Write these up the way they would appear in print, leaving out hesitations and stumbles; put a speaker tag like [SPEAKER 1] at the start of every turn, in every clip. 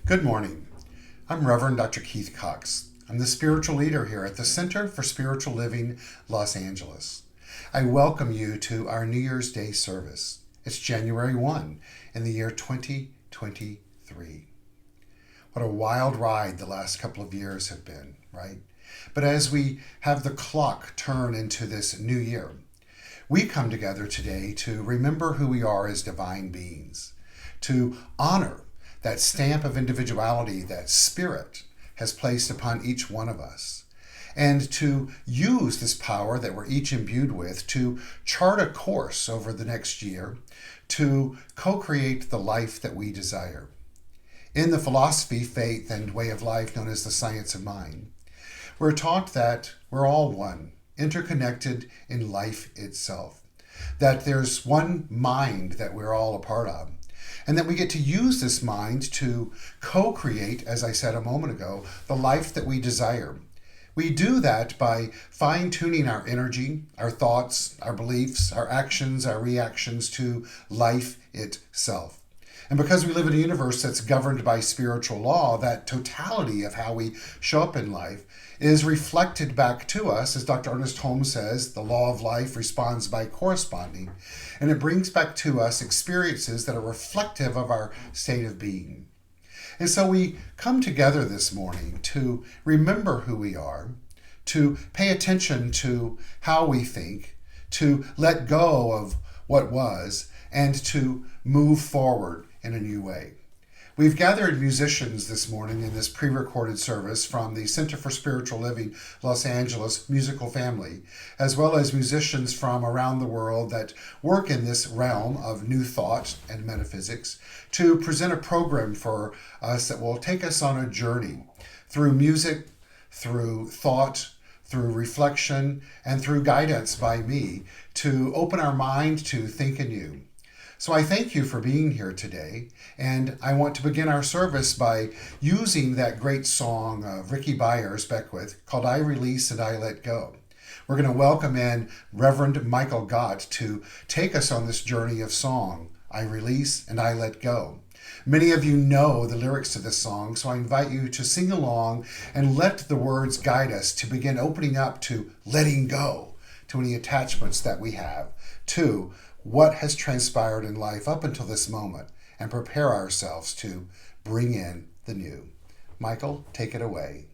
[SPEAKER 1] Good morning. I'm Reverend Dr. Keith Cox. I'm the spiritual leader here at the Center for Spiritual Living, Los Angeles. I welcome you to our New Year's Day service. It's January 1 in the year 2023. What a wild ride the last couple of years have been, right? But as we have the clock turn into this new year, we come together today to remember who we are as divine beings, to honor that stamp of individuality that Spirit has placed upon each one of us, and to use this power that we're each imbued with to chart a course over the next year to co-create the life that we desire. In the philosophy, faith, and way of life known as the science of mind, we're taught that we're all one, interconnected in life itself, that there's one mind that we're all a part of, and that we get to use this mind to co-create, as I said a moment ago, the life that we desire. We do that by fine-tuning our energy, our thoughts, our beliefs, our actions, our reactions to life itself. And because we live in a universe that's governed by spiritual law, that totality of how we show up in life is reflected back to us. As Dr. Ernest Holmes says, the law of life responds by corresponding, and it brings back to us experiences that are reflective of our state of being. And so we come together this morning to remember who we are, to pay attention to how we think, to let go of what was, and to move forward in a new way. We've gathered musicians this morning in this pre-recorded service from the Center for Spiritual Living Los Angeles musical family, as well as musicians from around the world that work in this realm of new thought and metaphysics, to present a program for us that will take us on a journey through music, through thought, through reflection, and through guidance by me to open our mind to think anew. So I thank you for being here today, and I want to begin our service by using that great song of Ricky Byers' Beckwith called I Release and I Let Go. We're going to welcome in Reverend Michael Gott to take us on this journey of song, I Release and I Let Go. Many of you know the lyrics to this song, so I invite you to sing along and let the words guide us to begin opening up to letting go to any attachments that we have, to what has transpired in life up until this moment, and prepare ourselves to bring in the new. Michael, take it away.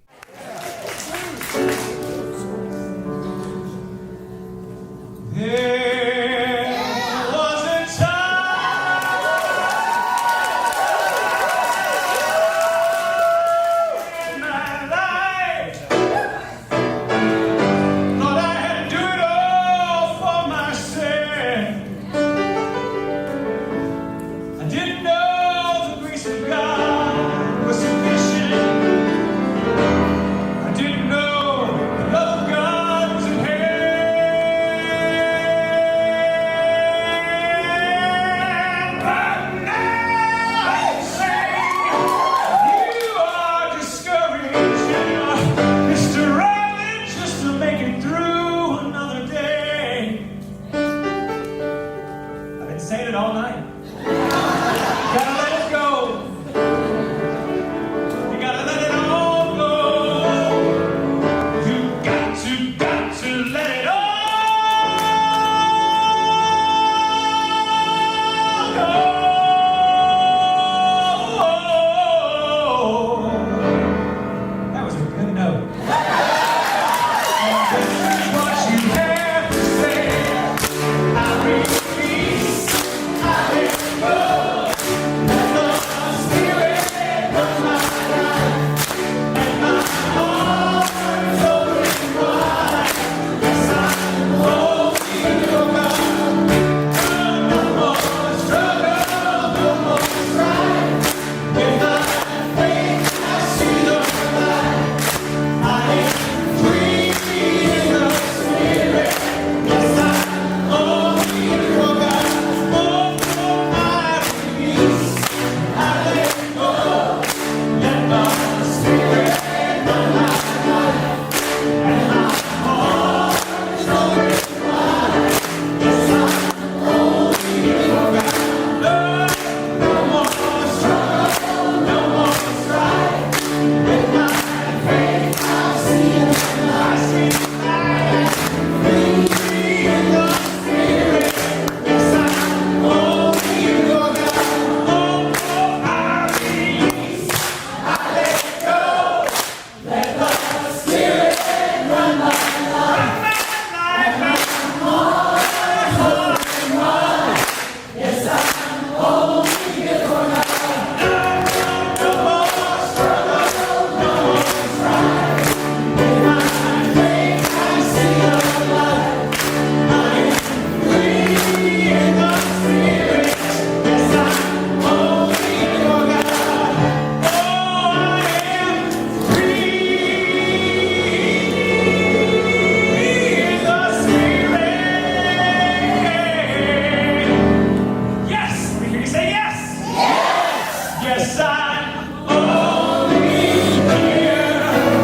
[SPEAKER 2] Yes, I'm only here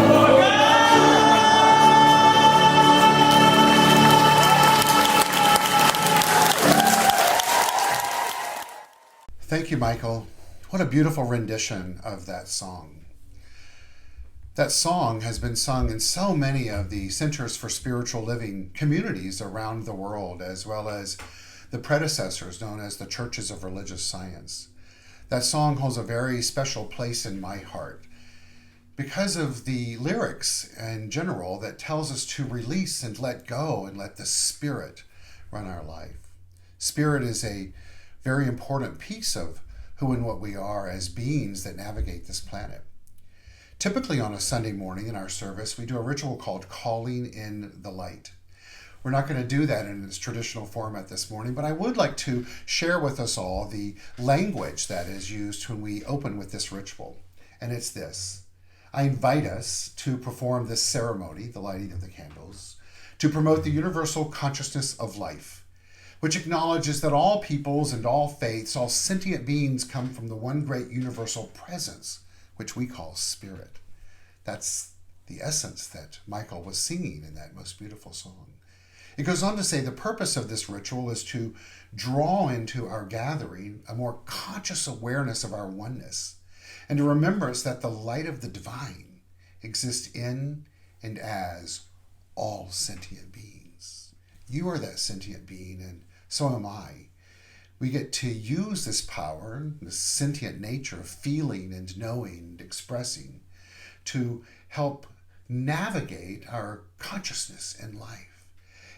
[SPEAKER 2] for God.
[SPEAKER 1] Thank you, Michael. What a beautiful rendition of that song. That song has been sung in so many of the Centers for Spiritual Living communities around the world, as well as the predecessors known as the Churches of Religious Science. That song holds a very special place in my heart because of the lyrics in general that tells us to release and let go and let the Spirit run our life. Spirit is a very important piece of who and what we are as beings that navigate this planet. Typically on a Sunday morning in our service, we do a ritual called Calling in the Light. We're not going to do that in its traditional format this morning, but I would like to share with us all the language that is used when we open with this ritual. And it's this. I invite us to perform this ceremony, the lighting of the candles, to promote the universal consciousness of life, which acknowledges that all peoples and all faiths, all sentient beings come from the one great universal presence, which we call Spirit. That's the essence that Michael was singing in that most beautiful song. It goes on to say the purpose of this ritual is to draw into our gathering a more conscious awareness of our oneness and to remember us that the light of the divine exists in and as all sentient beings. You are that sentient being, and so am I. We get to use this power, this sentient nature of feeling and knowing and expressing to help navigate our consciousness in life.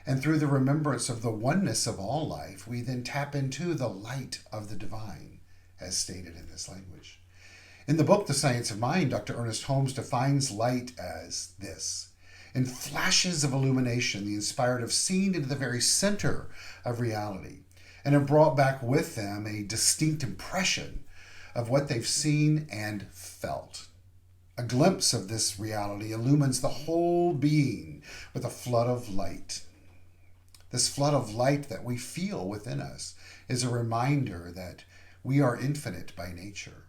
[SPEAKER 1] And through the remembrance of the oneness of all life, we then tap into the light of the divine, as stated in this language. In the book, The Science of Mind, Dr. Ernest Holmes defines light as this. In flashes of illumination, the inspired have seen into the very center of reality, and have brought back with them a distinct impression of what they've seen and felt. A glimpse of this reality illumines the whole being with a flood of light. This flood of light that we feel within us is a reminder that we are infinite by nature,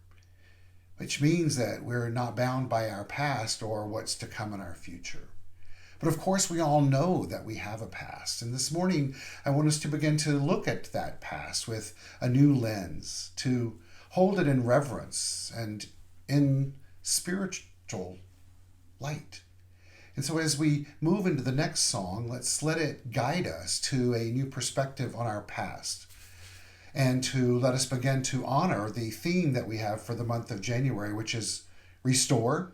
[SPEAKER 1] which means that we're not bound by our past or what's to come in our future. But of course, we all know that we have a past. And this morning, I want us to begin to look at that past with a new lens, to hold it in reverence and in spiritual light. And so as we move into the next song, let's let it guide us to a new perspective on our past and to let us begin to honor the theme that we have for the month of January, which is restore,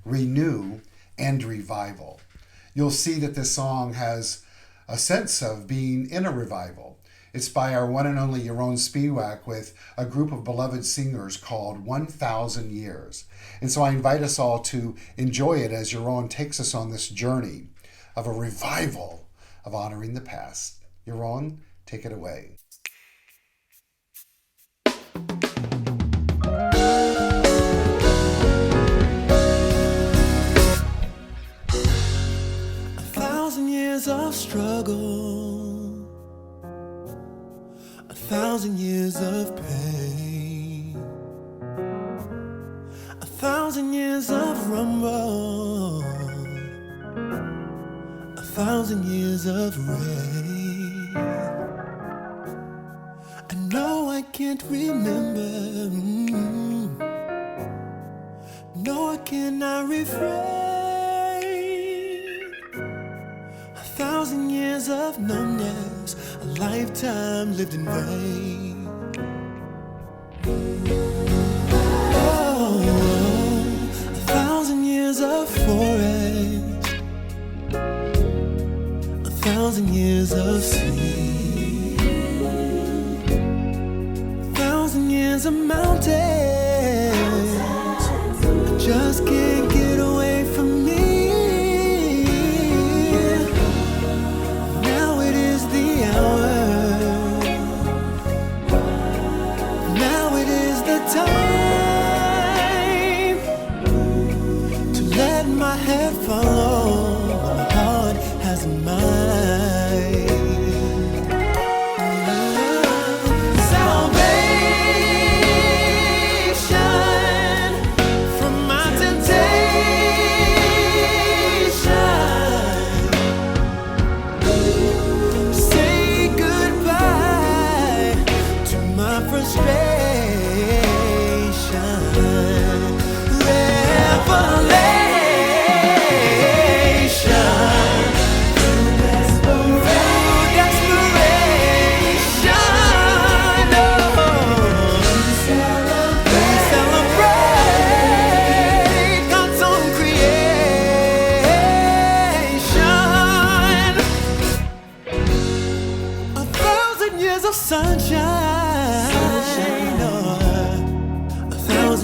[SPEAKER 1] renew, and revival. You'll see that this song has a sense of being in a revival. It's by our one and only Yaron Spiewak with a group of beloved singers called 1,000 Years. And so I invite us all to enjoy it as Yaron takes us on this journey of a revival of honoring the past. Yaron, take it away.
[SPEAKER 3] Of struggle, 1,000 years of pain, 1,000 years of rumble, 1,000 years of rain. I know I can't remember, no, I cannot refrain. 1,000 years of numbness, a lifetime lived in vain. Oh, 1,000 years of forest, 1,000 years of sea, 1,000 years of mountains, I just can't get away from me. Salvation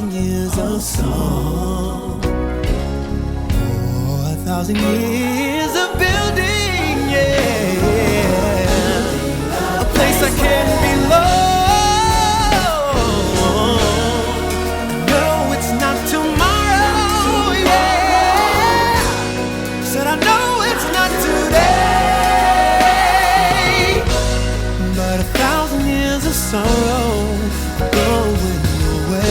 [SPEAKER 3] 1,000 years of song. Oh, 1,000 years of building, yeah. A place I can belong. No, it's not tomorrow, yeah. Said I know it's not today, but 1,000 years of sorrow going away.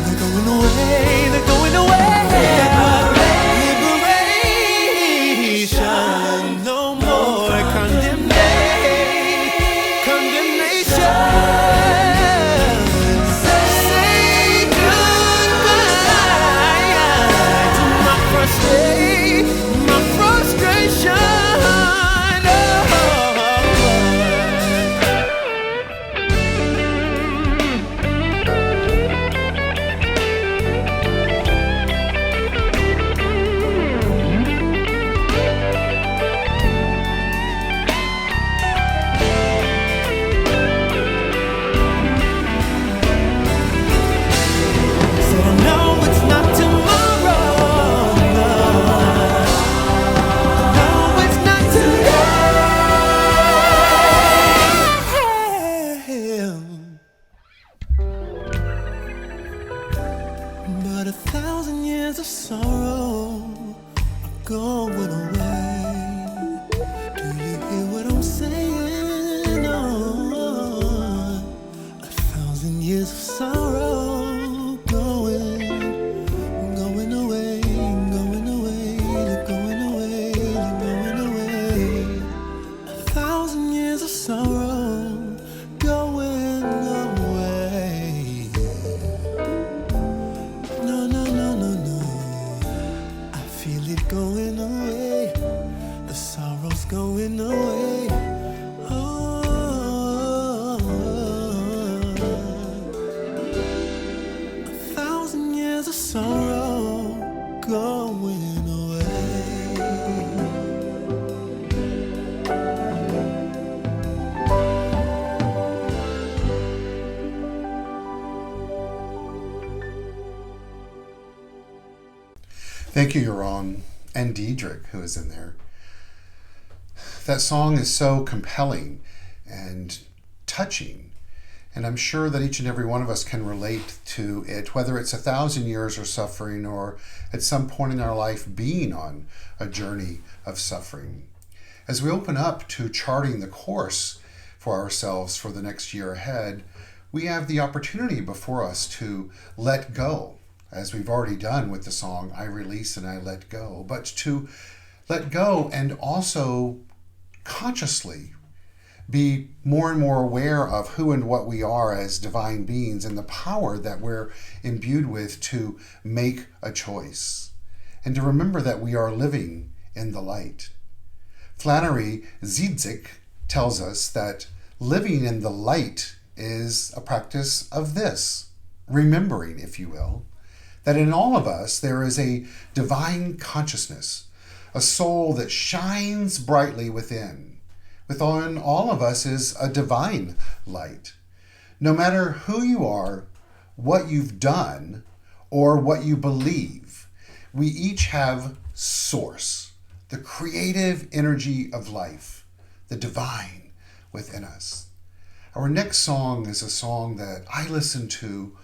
[SPEAKER 3] They're going away. They're going away. Liberation. No more condemnation. Say goodbye to my frustration. Said I know it's not tomorrow. No, it's not today. But 1,000 years of sorrow are going away. Do you hear what I'm saying? Oh, 1,000 years of sorrow going away, going away, going away, going away. 1,000 years of sorrow going away. No, no, no, no, no. I feel it going away. The sorrow's going away. Oh, 1,000 years of sorrow going away.
[SPEAKER 1] Thank you, Yaron, and Diedrich, who is in there. That song is so compelling and touching, and I'm sure that each and every one of us can relate to it, whether it's 1,000 years of suffering or at some point in our life being on a journey of suffering. As we open up to charting the course for ourselves for the next year ahead, we have the opportunity before us to let go, as we've already done with the song, I Release and I Let Go, but to let go and also consciously be more and more aware of who and what we are as divine beings and the power that we're imbued with to make a choice, and to remember that we are living in the light. Flannery Zizek tells us that living in the light is a practice of this, remembering, if you will, that in all of us there is a divine consciousness, a soul that shines brightly within. Within all of us is a divine light. No matter who you are, what you've done, or what you believe, we each have source, the creative energy of life, the divine within us. Our next song is a song that I listen to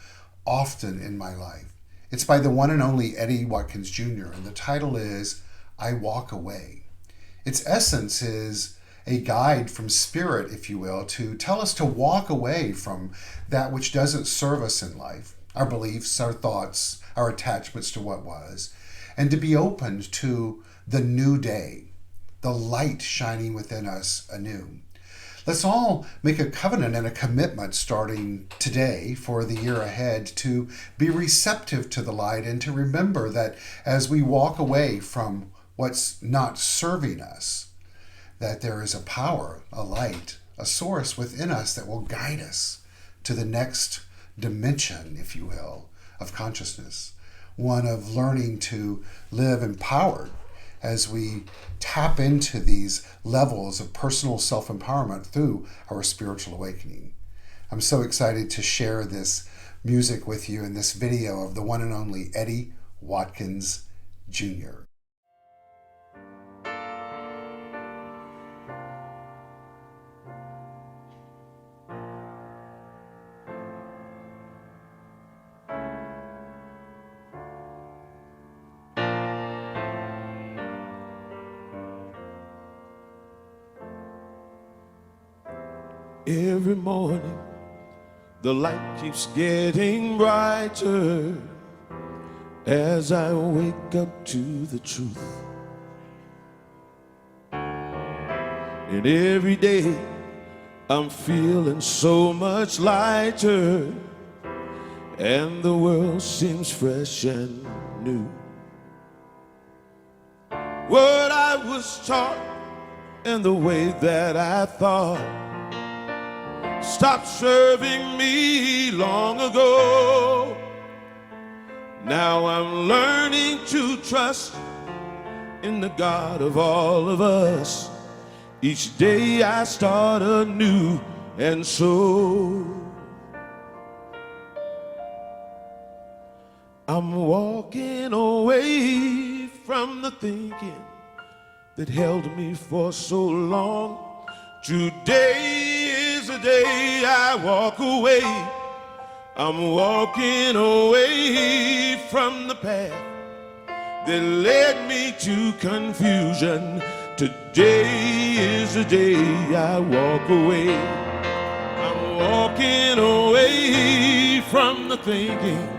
[SPEAKER 1] often in my life. It's by the one and only Eddie Watkins Jr., and the title is I Walk Away. Its essence is a guide from spirit, if you will, to tell us to walk away from that which doesn't serve us in life, our beliefs, our thoughts, our attachments to what was, and to be open to the new day, the light shining within us anew. Let's all make a covenant and a commitment starting today for the year ahead to be receptive to the light and to remember that as we walk away from what's not serving us, that there is a power, a light, a source within us that will guide us to the next dimension, if you will, of consciousness, one of learning to live empowered as we tap into these levels of personal self-empowerment through our spiritual awakening. I'm so excited to share this music with you in this video of the one and only Eddie Watkins Jr.
[SPEAKER 3] Every morning, the light keeps getting brighter as I wake up to the truth. And every day, I'm feeling so much lighter, and the world seems fresh and new. What I was taught and the way that I thought stopped serving me long ago. Now I'm learning to trust in the God of all of us. Each day I start anew, and so I'm walking away from the thinking that held me for so long. Today is the day I walk away. I'm walking away from the path that led me to confusion. Today is the day I walk away. I'm walking away from the thinking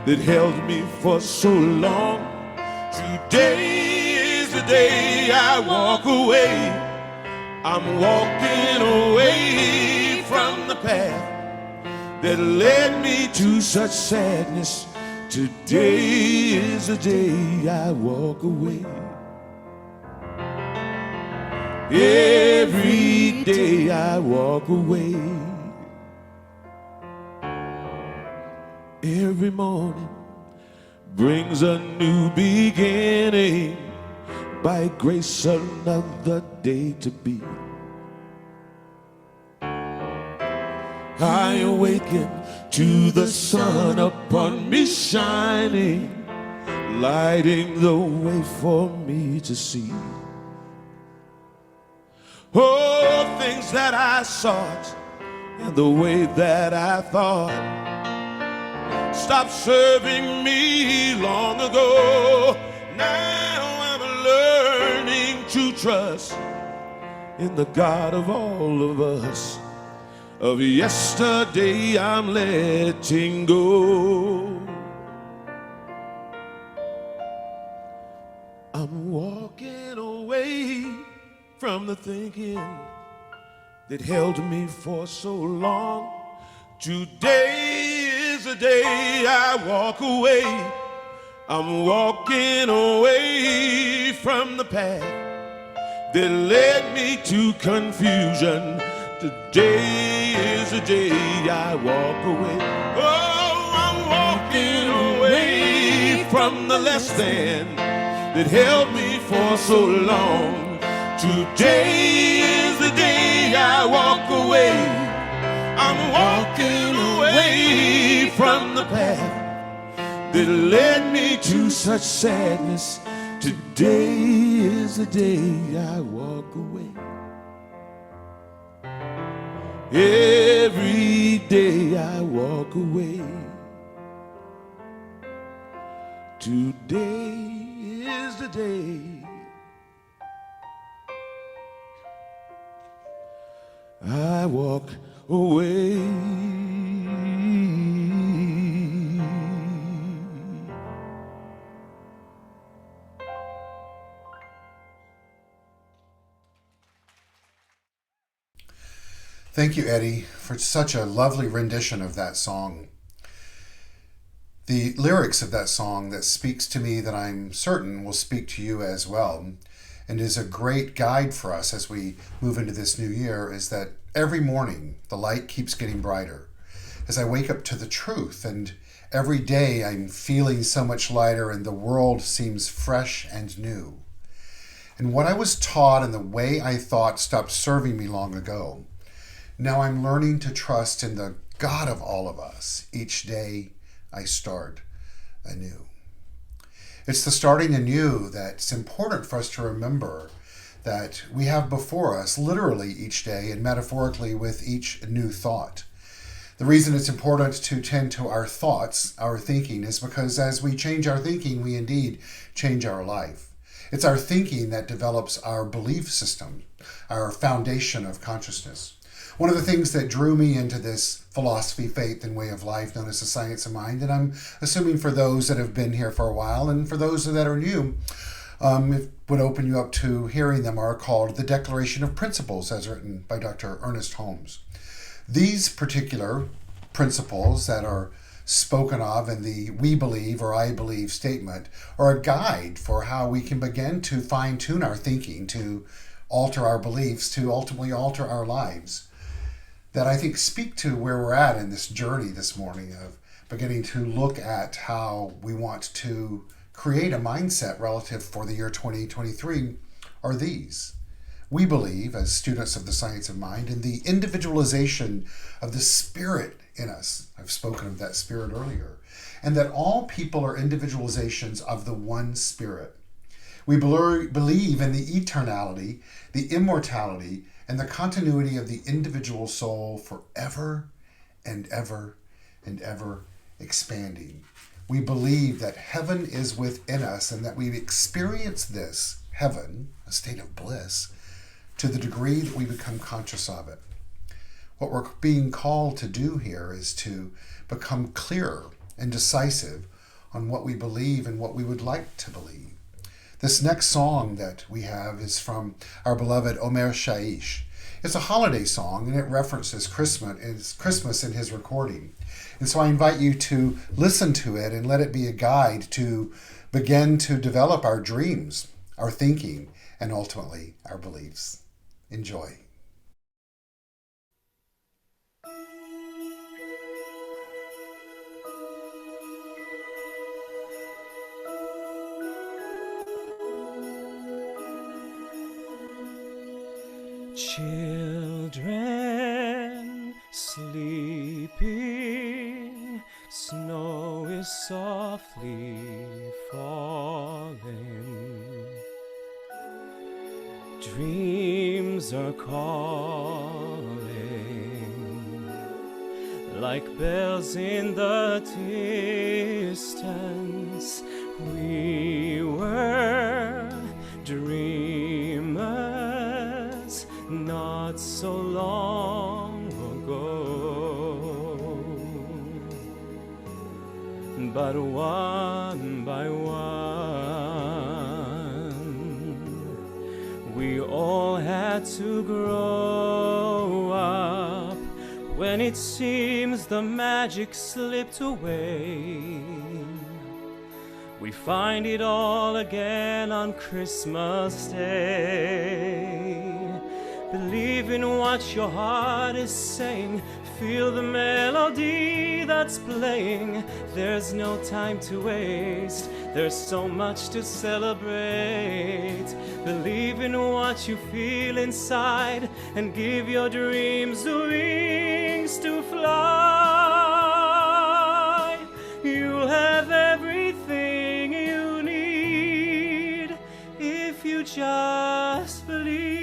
[SPEAKER 3] that held me for so long. Today is the day I walk away. I'm walking away from the path that led me to such sadness. Today is the day I walk away. Every day I walk away. Every morning brings a new beginning. By grace another day to be. I awaken to the sun upon me shining, lighting the way for me to see. Oh, things that I sought and the way that I thought stopped serving me long ago. Now I'm learning to trust in the God of all of us. Of yesterday I'm letting go. I'm walking away from the thinking that held me for so long. Today is the day I walk away. I'm walking away from the path that led me to confusion. Today is the day I walk away. Oh, I'm walking away from the less than that held me for so long. Today is the day I walk away. I'm walking away from the path that led me to such sadness. Today is the day I walk away. Every day I walk away. Today is the day I walk away.
[SPEAKER 1] Thank you, Eddie, for such a lovely rendition of that song. The lyrics of that song that speaks to me, that I'm certain will speak to you as well, and is a great guide for us as we move into this new year, is that every morning the light keeps getting brighter. As I wake up to the truth, and every day I'm feeling so much lighter and the world seems fresh and new. And what I was taught and the way I thought stopped serving me long ago. Now I'm learning to trust in the God of all of us, each day I start anew. It's the starting anew that's important for us to remember that we have before us literally each day and metaphorically with each new thought. The reason it's important to tend to our thoughts, our thinking, is because as we change our thinking, we indeed change our life. It's our thinking that develops our belief system, our foundation of consciousness. One of the things that drew me into this philosophy, faith, and way of life known as the science of mind, and I'm assuming for those that have been here for a while and for those that are new, it would open you up to hearing them, are called the Declaration of Principles, as written by Dr. Ernest Holmes. These particular principles that are spoken of in the we believe or I believe statement are a guide for how we can begin to fine-tune our thinking, to alter our beliefs, to ultimately alter our lives, that I think speak to where we're at in this journey this morning of beginning to look at how we want to create a mindset relative for the year 2023 are these. We believe, as students of the science of mind, in the individualization of the spirit in us. I've spoken of that spirit earlier. And that all people are individualizations of the one spirit. We believe in the eternality, the immortality, and the continuity of the individual soul forever and ever and ever expanding. We believe that heaven is within us and that we experience this heaven, a state of bliss, to the degree that we become conscious of it. What we're being called to do here is to become clearer and decisive on what we believe and what we would like to believe. This next song that we have is from our beloved Omer Shaish. It's a holiday song and it references Christmas in his recording. And so I invite you to listen to it and let it be a guide to begin to develop our dreams, our thinking, and ultimately our beliefs. Enjoy.
[SPEAKER 4] Children sleeping, snow is softly falling. Dreams are calling like bells in the distance. We were dreamers not so long ago, but one by one we all had to grow up. When it seems the magic slipped away, we find it all again on Christmas Day. Believe in what your heart is saying. Feel the melody that's playing. There's no time to waste. There's so much to celebrate. Believe in what you feel inside and give your dreams the wings to fly. You'll have everything you need if you just believe.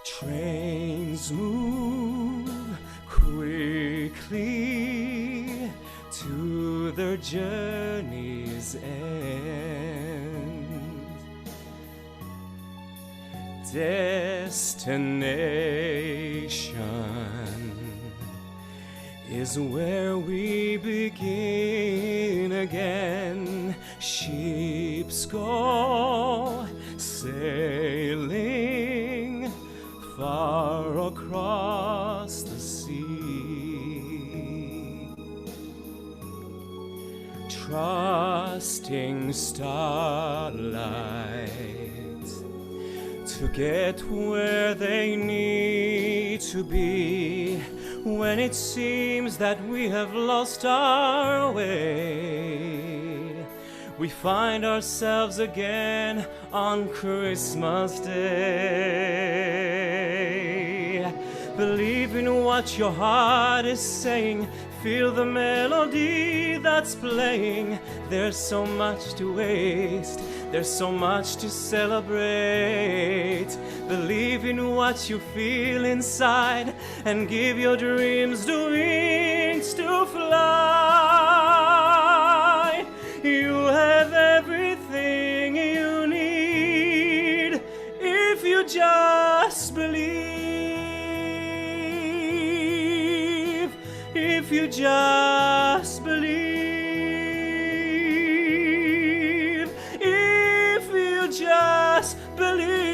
[SPEAKER 4] Trains move quickly to their journey's end. Destination is where we begin again. Ships go sailing far across the sea, trusting starlight to get where they need to be. When it seems that we have lost our way, we find ourselves again on Christmas Day. Believe in what your heart is saying. Feel the melody that's playing. There's so much to waste. There's so much to celebrate. Believe in what you feel inside and give your dreams the wings to fly. You have everything you need if you just believe. If you just believe. If you just believe.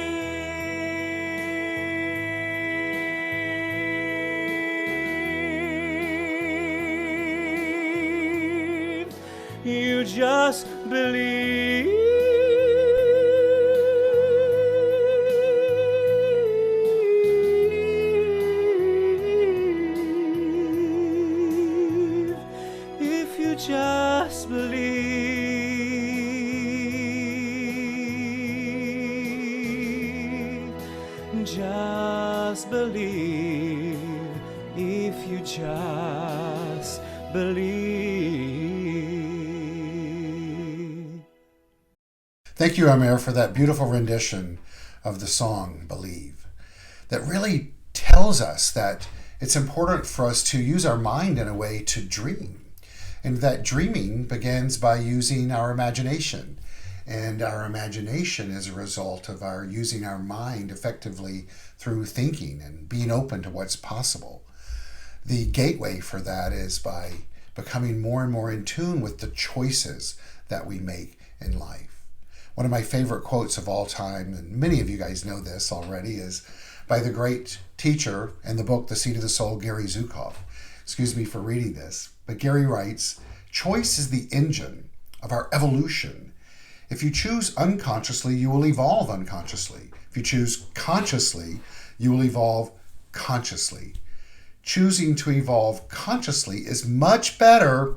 [SPEAKER 4] You just believe. If you just believe. Just believe. If you just believe.
[SPEAKER 1] Thank you, Amir, for that beautiful rendition of the song Believe, that really tells us that it's important for us to use our mind in a way to dream, and that dreaming begins by using our imagination, and our imagination is a result of our using our mind effectively through thinking and being open to what's possible. The gateway for that is by becoming more and more in tune with the choices that we make in life. One of my favorite quotes of all time, and many of you guys know this already, is by the great teacher in the book The Seed of the Soul, Gary Zukav. Excuse me for reading this, but Gary writes, "Choice is the engine of our evolution. If you choose unconsciously, you will evolve unconsciously. If you choose consciously, you will evolve consciously. Choosing to evolve consciously is much better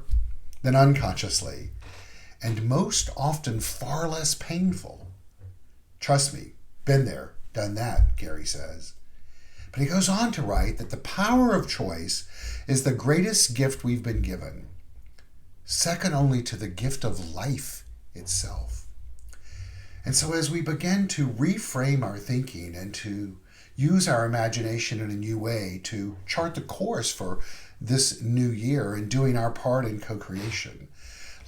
[SPEAKER 1] than unconsciously, and most often far less painful. Trust me, been there, done that," Gary says. But he goes on to write that the power of choice is the greatest gift we've been given, second only to the gift of life itself. And so as we begin to reframe our thinking and to use our imagination in a new way to chart the course for this new year and doing our part in co-creation,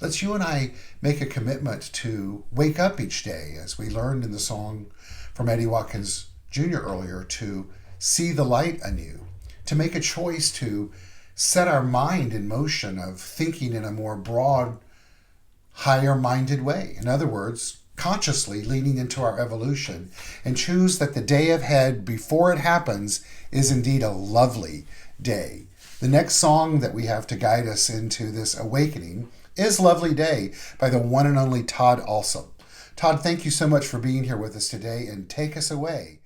[SPEAKER 1] let's you and I make a commitment to wake up each day, as we learned in the song from Eddie Watkins Jr. earlier, to see the light anew, to make a choice to set our mind in motion of thinking in a more broad, higher-minded way. In other words, consciously leaning into our evolution, and choose that the day ahead before it happens is indeed a lovely day. The next song that we have to guide us into this awakening is Lovely Day by the one and only Todd Alsop. Todd, thank you so much for being here with us today, and take us away.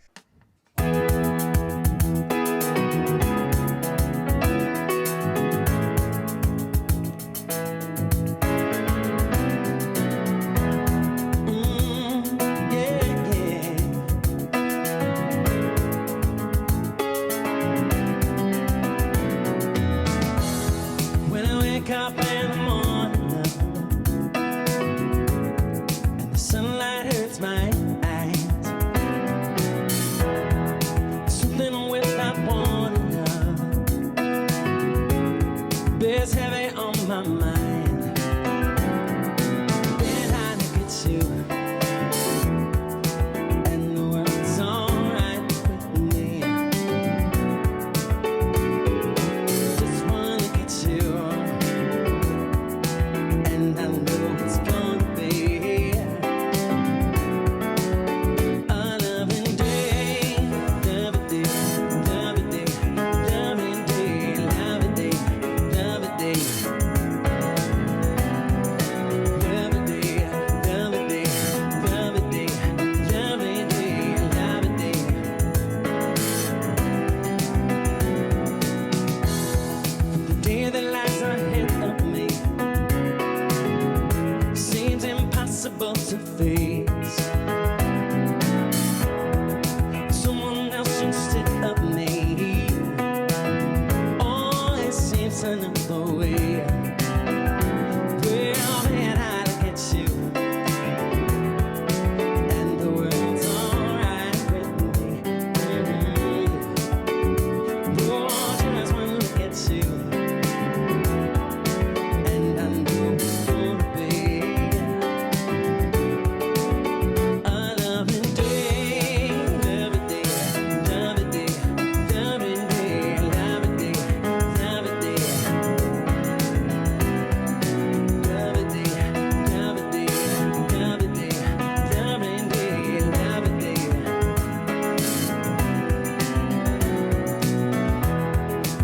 [SPEAKER 5] When I wake up in the morning and the sunlight hurts my eyes, chance another way. Well, man, I look at you, and the world's alright with me. Oh, just one look at you, and I know it's gonna be a lovely day, lovely day, lovely day, lovely day, lovely day, lovely day, lovely day, lovely day, lovely day, lovely day, lovely day.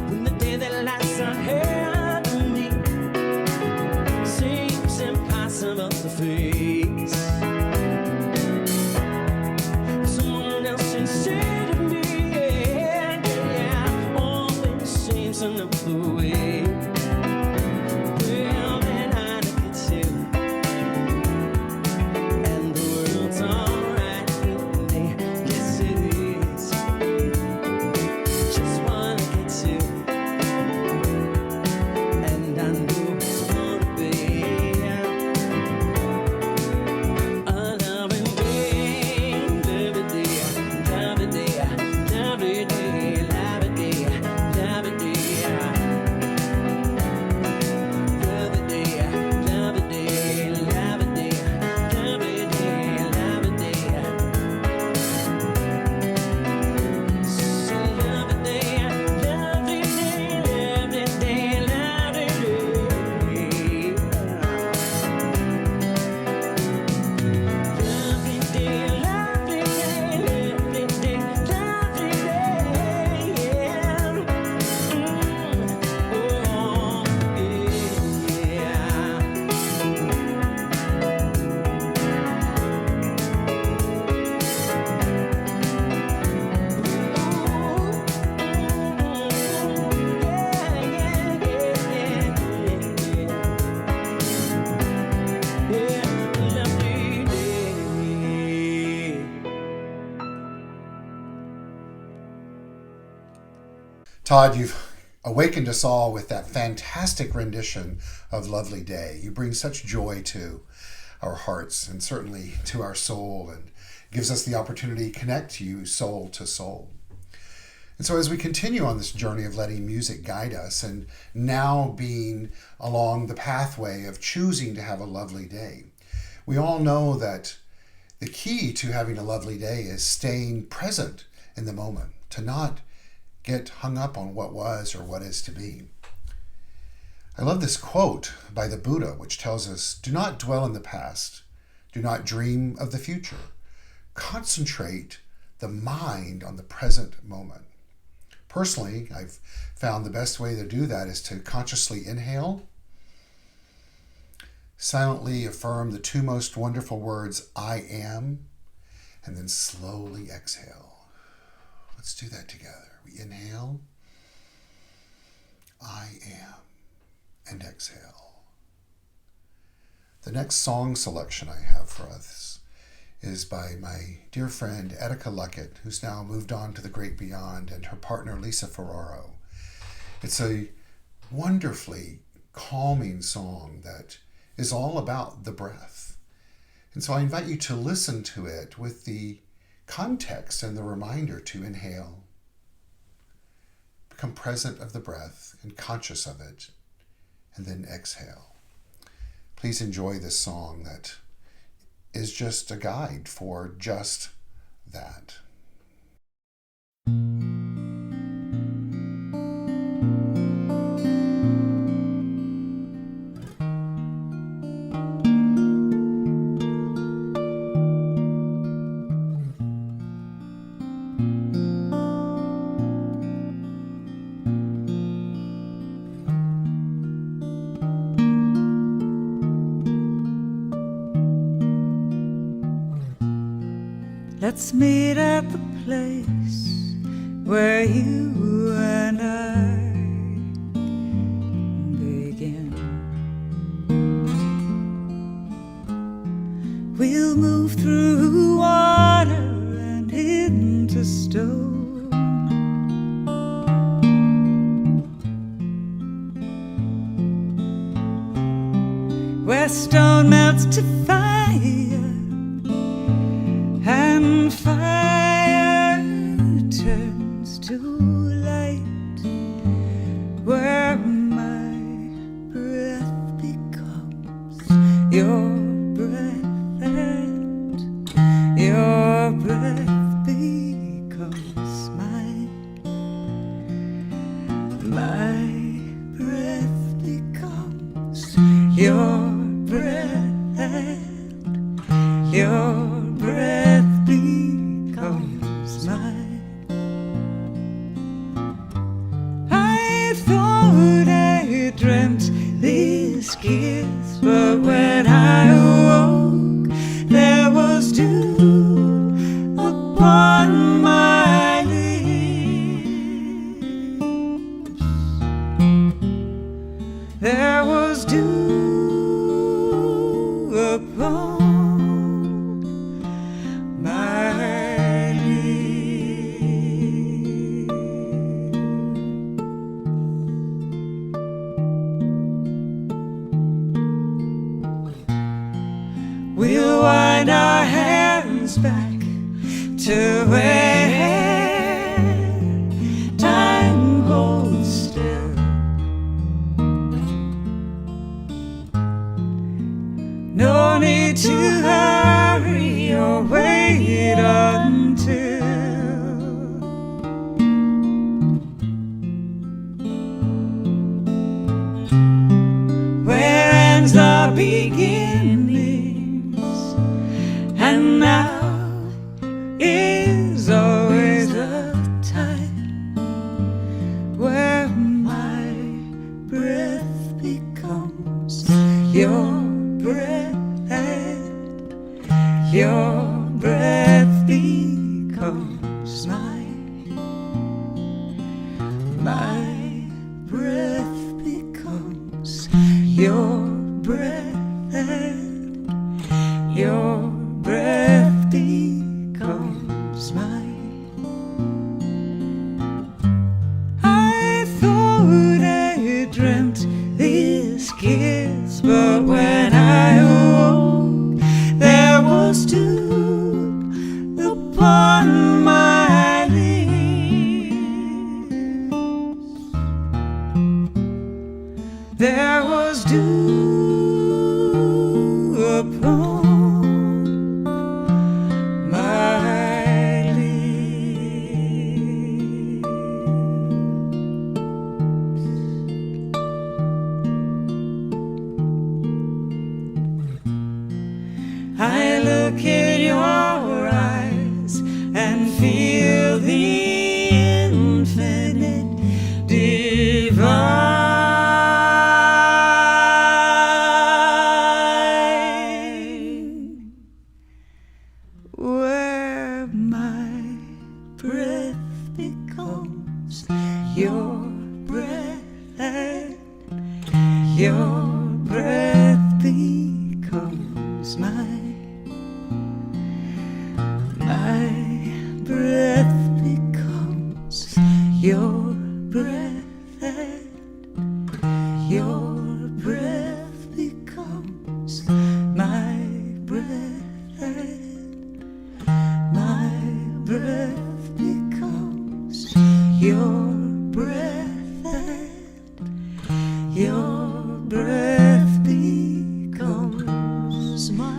[SPEAKER 5] When the day that lies ahead of me seems impossible to face, someone else instead of me, yeah, always seems another way. Well, then I look at you, and the world's alright with me. Yes, it is. Just one look at you, and I know it's gonna be a lovely day, lovely day, lovely day, lovely day, lovely day, lovely day, lovely day, lovely day, lovely day, lovely day, lovely day. So lovely day, lovely day, lovely day, lovely day. Lovely day, lovely day, lovely day, lovely day, yeah. Oh, lovely day.
[SPEAKER 1] Todd, you've awakened us all with that fantastic rendition of Lovely Day. You bring such joy to our hearts and certainly to our soul, and gives us the opportunity to connect to you soul to soul. And so as we continue on this journey of letting music guide us, and now being along the pathway of choosing to have a lovely day, we all know that the key to having a lovely day is staying present in the moment, to not get hung up on what was or what is to be. I love this quote by the Buddha, which tells us, "Do not dwell in the past. Do not dream of the future. Concentrate the mind on the present moment." Personally, I've found the best way to do that is to consciously inhale, silently affirm the two most wonderful words, "I am," and then slowly exhale. Let's do that together. We inhale, "I am," and exhale. The next song selection I have for us is by my dear friend Etika Luckett, who's now moved on to the great beyond, and her partner Lisa Ferraro. It's a wonderfully calming song that is all about the breath. And so I invite you to listen to it with the context and the reminder to inhale, become present of the breath and conscious of it, and then exhale. Please enjoy this song that is just a guide for just that.
[SPEAKER 6] Let's meet at the place where you and I begin. We'll move through water and into stone. where stone melts to fire and fire turns to light, where my breath becomes your breath and your breath becomes mine. My breath becomes your breath and your breath becomes mine. I thought I dreamt this kiss, but when I awoke there was dew upon my lips. There was dew upon my lips. We'll wind our hands back to where time holds still. No need to hurry or wait until where ends the beginnings, and now is always the time where my breath becomes your breath and your breath becomes mine. My breath becomes your breath and your breath becomes mine. I thought I dreamt this kiss, but when I awoke there was dew upon my lips. There was dew upon my lips. I look in your eyes and feel the infinite divine, where my breath becomes your breath and your breath becomes mine. My breath becomes your breath and your breath becomes my breath and my breath becomes your breath and your breath becomes mine.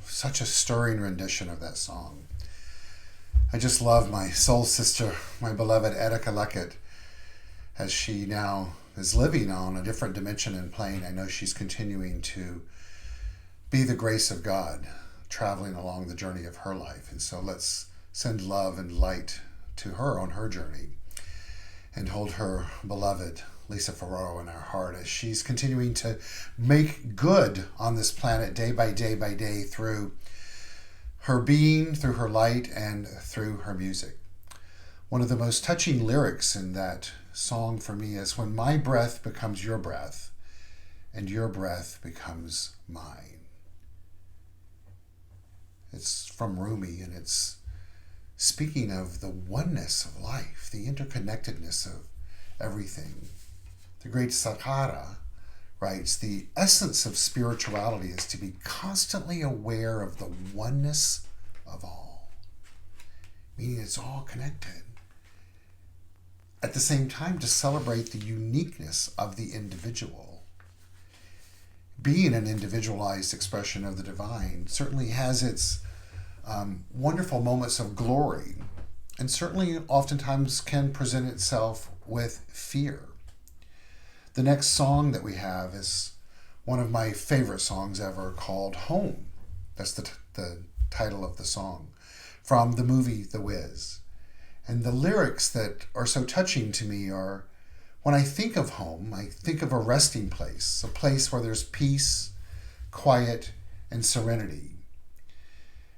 [SPEAKER 1] Such a stirring rendition of that song. I just love my soul sister, my beloved Etika Luckett, as she now is living on a different dimension and plane. I know she's continuing to be the grace of God, traveling along the journey of her life. And so let's send love and light to her on her journey and hold her beloved Lisa Ferraro in our heart as she's continuing to make good on this planet day by day by day through her being, through her light, and through her music. One of the most touching lyrics in that song for me is when my breath becomes your breath and your breath becomes mine. It's from Rumi, and it's speaking of the oneness of life, the interconnectedness of everything. The great Sankara writes, the essence of spirituality is to be constantly aware of the oneness of all, meaning it's all connected. At the same time, to celebrate the uniqueness of the individual. Being an individualized expression of the divine certainly has its wonderful moments of glory, and certainly oftentimes can present itself with fear. The next song that we have is one of my favorite songs ever, called Home. That's the title of the song, from the movie The Wiz. And the lyrics that are so touching to me are, when I think of home, I think of a resting place, a place where there's peace, quiet, and serenity.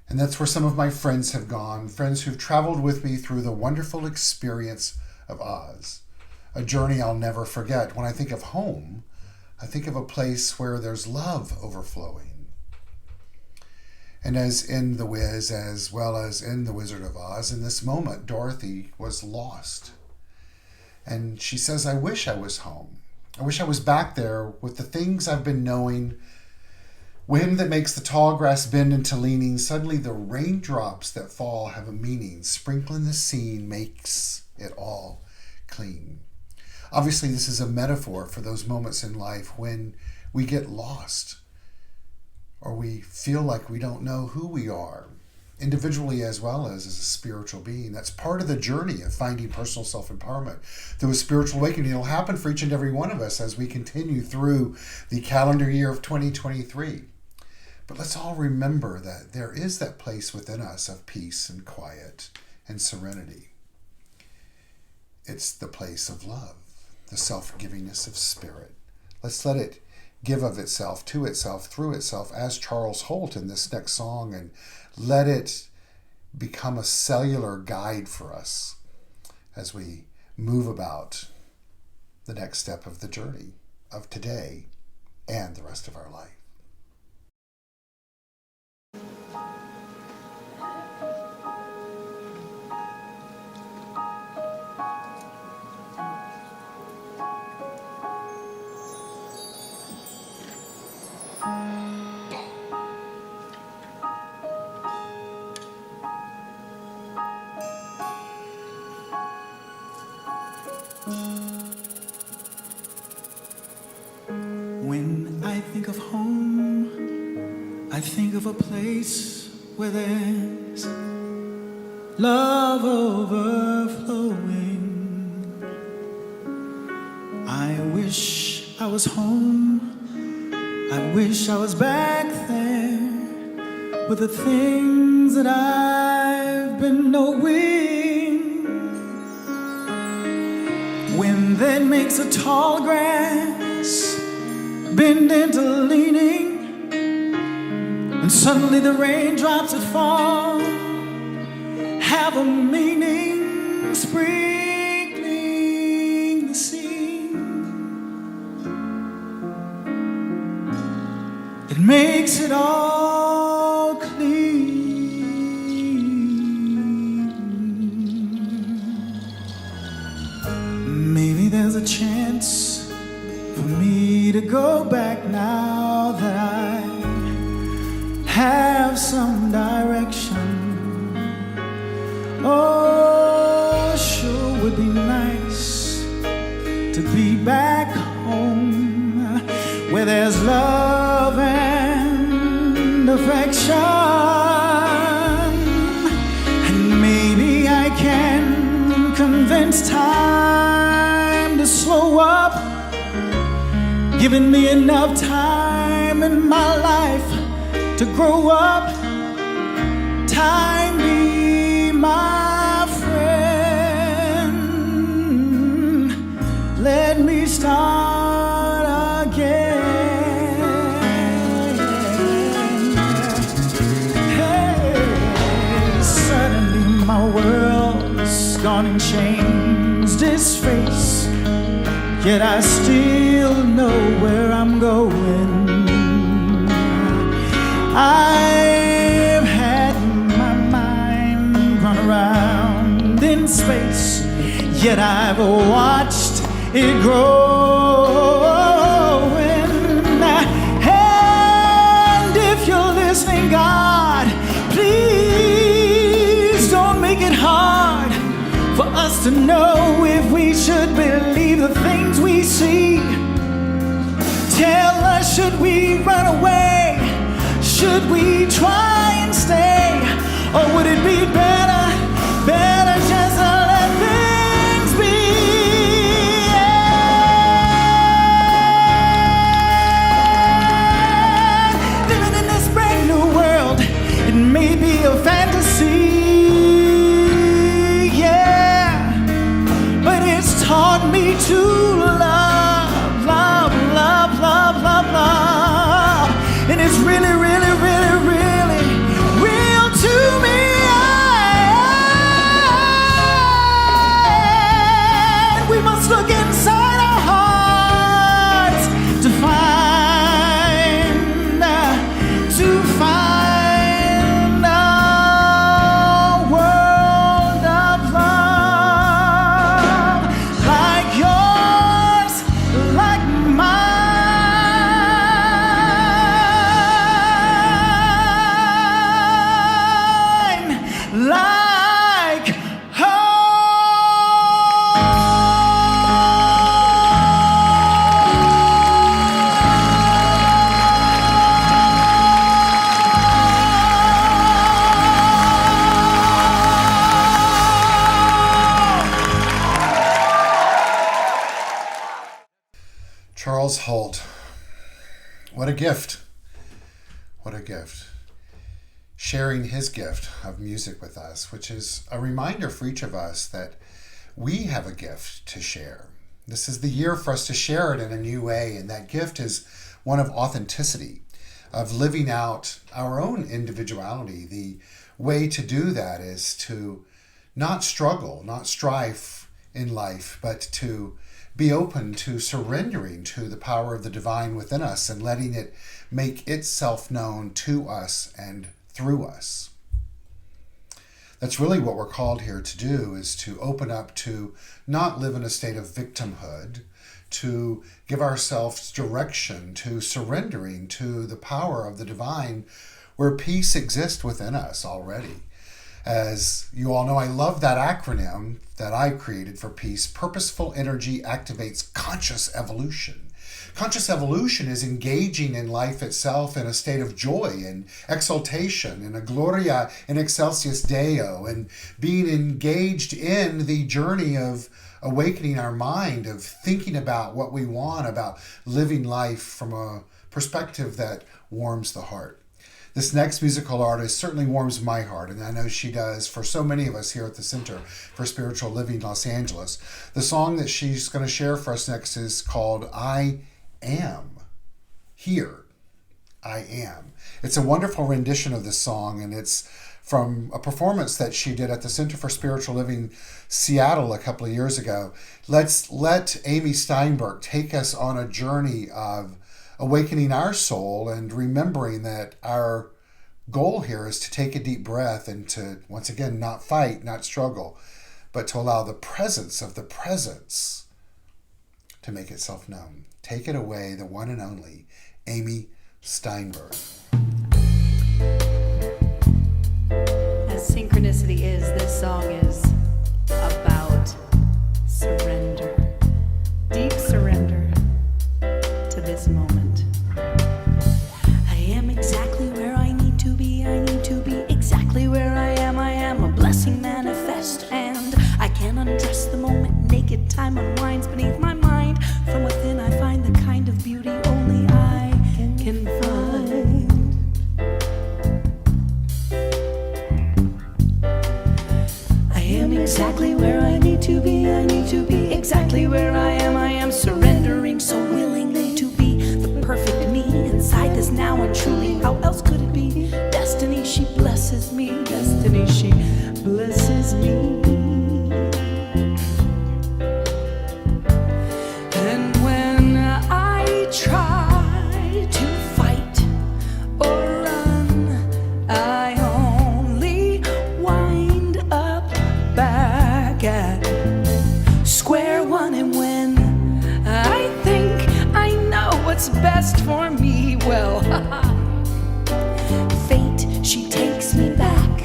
[SPEAKER 1] And that's where some of my friends have gone, friends who've traveled with me through the wonderful experience of Oz, a journey I'll never forget. When I think of home, I think of a place where there's love overflowing. And as in The Wiz, as well as in The Wizard of Oz, in this moment, Dorothy was lost. And she says, I wish I was home. I wish I was back there with the things I've been knowing. Wind that makes the tall grass bend into leaning. Suddenly the raindrops that fall have a meaning. Sprinkling the scene makes it all clean. Obviously, this is a metaphor for those moments in life when we get lost, or we feel like we don't know who we are, individually as well as a spiritual being. That's part of the journey of finding personal self-empowerment through a spiritual awakening. It'll happen for each and every one of us as we continue through the calendar year of 2023. But let's all remember that there is that place within us of peace and quiet and serenity. It's the place of love, the self-givingness of spirit. Let's let it give of itself, to itself, through itself, as Charles Holt in this next song, and let it become a cellular guide for us as we move about the next step of the journey of today and the rest of our life.
[SPEAKER 6] When I think of home, I think of a place where there's love overflowing. I wish I was home. I wish I was back there with the things that I've been knowing. Wind that makes a tall grass bend into leaning, and suddenly the raindrops that fall have a meaning, sprinkling the scene. It makes it all clean. Maybe there's a chance for me to go back now that I have some direction. Oh, sure would be nice to be back home where there's love and affection. And maybe I can convince time to slow up, giving me enough time in my life to grow up. Time be my friend. Let me start again. Hey, suddenly my world's gone and changed his face, yet I still know where I'm going. I've had my mind run around in space, yet I've watched it grow. And if you're listening, God, please don't make it hard for us to know if we should believe the things we see. Tell us, should we run away? Should we try and stay? Or would it be better just to let things be? Living in this brand new world, it may be a fantasy, yeah, but it's taught me to love, love, love, love, love, love, and it's really, really, really, really real to me. And we must look inside our hearts to find a world of love like yours, like mine, like
[SPEAKER 1] Charles Holt. What a gift. What a gift. Sharing his gift of music with us, which is a reminder for each of us that we have a gift to share. This is the year for us to share it in a new way, and that gift is one of authenticity, of living out our own individuality. The way to do that is to not struggle, not strive in life, but to be open to surrendering to the power of the divine within us and letting it make itself known to us and through us. That's really what we're called here to do, is to open up to not live in a state of victimhood, to give ourselves direction, to surrendering to the power of the divine, where peace exists within us already. As you all know, I love that acronym that I created for peace. Purposeful energy activates conscious evolution. Conscious evolution is engaging in life itself in a state of joy and exaltation, in a Gloria in Excelsis Deo, and being engaged in the journey of awakening our mind, of thinking about what we want, about living life from a perspective that warms the heart. This next musical artist certainly warms my heart, and I know she does for so many of us here at the Center for Spiritual Living Los Angeles. The song that she's going to share for us next is called I Am Here. I Am. It's a wonderful rendition of this song, and it's from a performance that she did at the Center for Spiritual Living Seattle a couple of years ago. Let's let Amy Steinberg take us on a journey of awakening our soul and remembering that our goal here is to take a deep breath and to, once again, not fight, not struggle, but to allow the presence of the presence to make itself known. Take it away, the one and only Amy Steinberg.
[SPEAKER 7] As synchronicity is, this song is about surrender, deep surrender to this moment. I am exactly where I need to be. I need to be exactly where I am. I am a blessing manifest, and I can undress the moment. Naked time unwinds beneath my mind. From within I find the kind of beauty only I can find. I am exactly where I need to be. I need to be exactly where I am. I am surrendering so willingly to be the perfect me inside this now and truly. How else could it be? Destiny, she blesses me. Destiny, she blesses me. best for me. Well, fate, she takes me back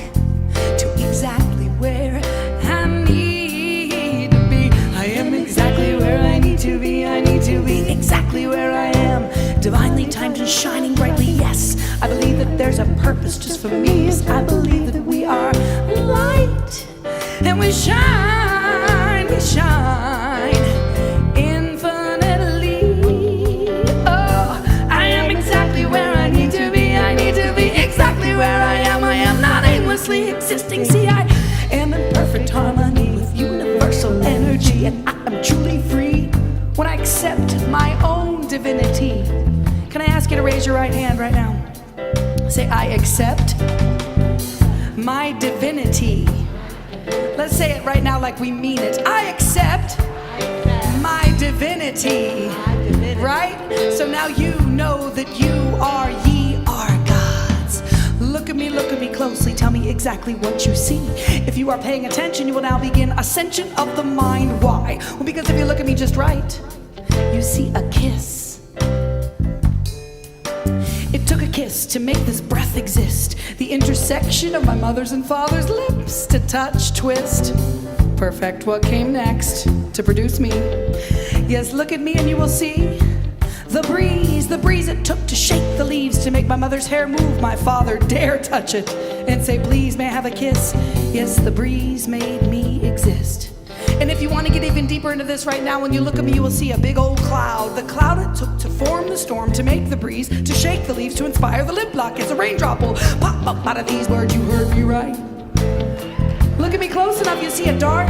[SPEAKER 7] to exactly where I need to be. I am exactly where I need to be. I need to be exactly where I am. Divinely timed and shining brightly, yes. I believe that there's a purpose just for me. Yes, I believe that we are light. And we shine infinitely. Oh, I am exactly where I need to be. I need to be exactly where I am. I am not aimlessly existing. See, I am in perfect harmony with universal energy, and I am truly free when I accept my own divinity. Can I ask you to raise your right hand right now? Say, I accept my divinity. Let's say it right now like we mean it. I accept my divinity. Right? So now you know that ye are gods. Look at me closely. Tell me exactly what you see. If you are paying attention, you will now begin ascension of the mind. Why? Well, because if you look at me just right, you see a kiss. It took a kiss to make this breath exist. The intersection of my mother's and father's lips to touch, twist, perfect what came next to produce me. Yes, look at me and you will see the breeze it took to shake the leaves to make my mother's hair move. My father dare touch it and say, please, may I have a kiss? Yes, the breeze made me exist. And if you want to get even deeper into this right now, when you look at me, you will see a big old cloud. The cloud it took to form the storm, to make the breeze, to shake the leaves, to inspire the lip lock. As a raindrop will pop up out of these words, you heard me right. Look at me close enough, you see a dark,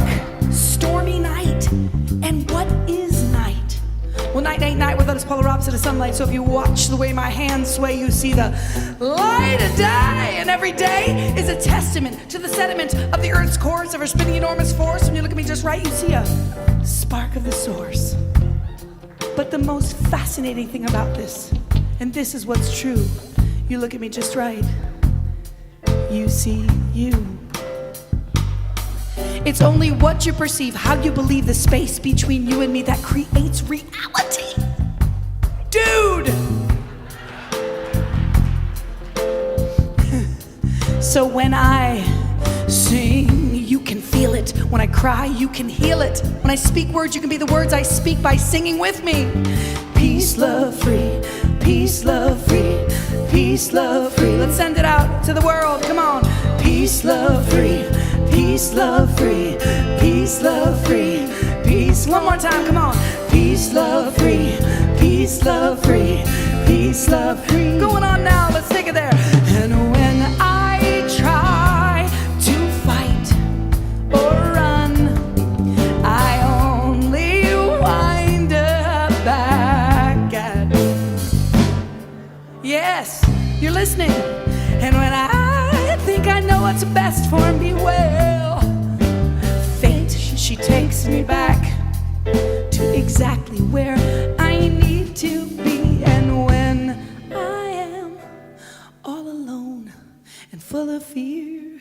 [SPEAKER 7] stormy night. And what is night? Well, night ain't night without its polar opposite of sunlight. So if you watch the way my hands sway, you see the light of day. And every day is a testament to the sediment of the earth's core, ever spinning enormous force. When you look at me just right, you see a spark of the source. But the most fascinating thing about this, and this is what's true, you look at me just right, you see you. It's only what you perceive, how you believe, the space between you and me that creates reality. Dude! So when I sing, you can feel it. When I cry, you can heal it. When I speak words, you can be the words I speak by singing with me. Peace, love, free. Peace, love, free. Peace, love, free. Let's send it out to the world. Come on. Peace, love, free. Peace, love, free. Peace, love, free. Peace. One more time, come on. Peace, love, free. Peace, love, free. Peace, love, free. Going on now, let's take it there. And when I try to fight or run, I only wind up back at. Yes, you're listening. And when I think I know what's best for me, well, fate, she takes me back to exactly where I need to be. And when I am all alone and full of fear,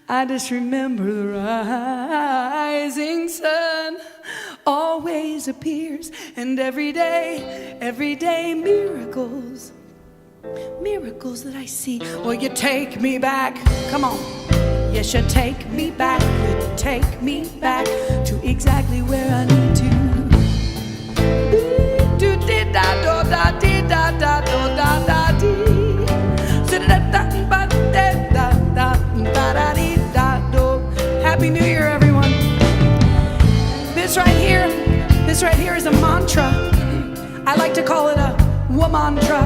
[SPEAKER 7] I just remember the rising sun always appears. And every day miracles that I see. Well, you take me back, come on. Yes, you take me back, you take me back to exactly where I need to. Happy New Year, everyone. This right here is a mantra. I like to call it a womantra.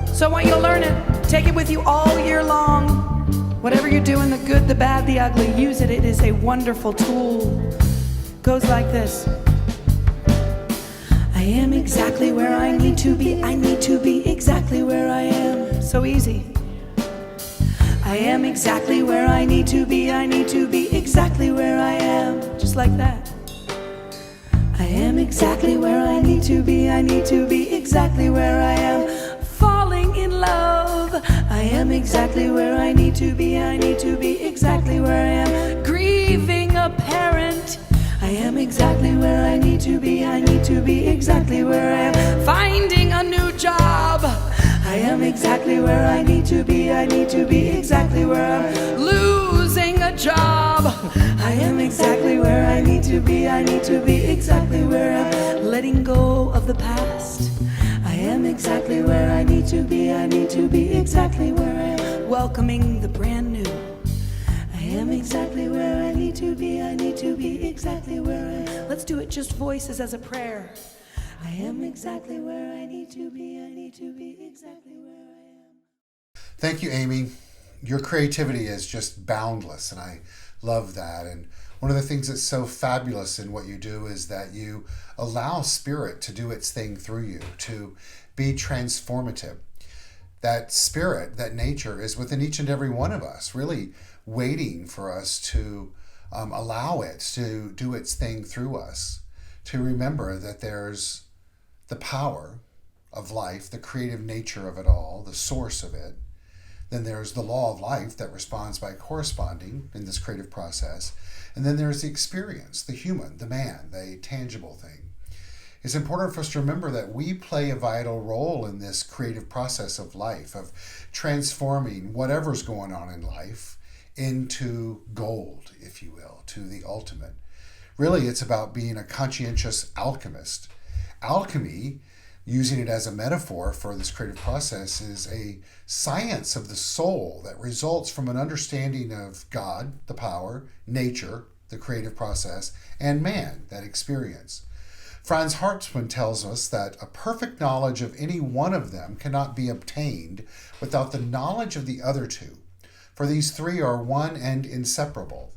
[SPEAKER 7] So I want you to learn it. Take it with you all year long. Whatever you're doing, the good, the bad, the ugly, use it. It is a wonderful tool. Goes like this. I am exactly where I need to be. I need to be exactly where I am. So easy. I am exactly where I need to be. I need to be exactly where I am. Just like that. I am exactly where I need to be. I need to be exactly where I am. Falling in love. I am exactly where I need to be. I need to be exactly where I am. Grieving a parent. I am exactly where I need to be. I need to be exactly
[SPEAKER 5] exactly where I am. Finding a new job, I am exactly where I need to be. I need to be exactly where I'm. Losing a job, I am exactly where I need to be. I need to be exactly where I'm. Letting go of the past, I am exactly where I need to be. I need to be exactly where I am. Welcoming the brand new, I am exactly where I need to be. I need to be exactly where I am. Let's do it just voices as a prayer. I am exactly where I need to be. I need to be exactly where I am.
[SPEAKER 1] Thank you, Amy. Your creativity is just boundless, and I love that. And one of the things that's so fabulous in what you do is that you allow spirit to do its thing through you, to be transformative. That spirit, that nature is within each and every one of us, really waiting for us to allow it to do its thing through us, to remember that there's the power of life, the creative nature of it all, the source of it. Then there's the law of life that responds by corresponding in this creative process. And then there's the experience, the human, the man, the tangible thing. It's important for us to remember that we play a vital role in this creative process of life, of transforming whatever's going on in life into gold, if you will, to the ultimate. Really, it's about being a conscientious alchemist. Alchemy, using it as a metaphor for this creative process, is a science of the soul that results from an understanding of God, the power, nature, the creative process, and man, that experience. Franz Hartmann tells us that a perfect knowledge of any one of them cannot be obtained without the knowledge of the other two, for these three are one and inseparable.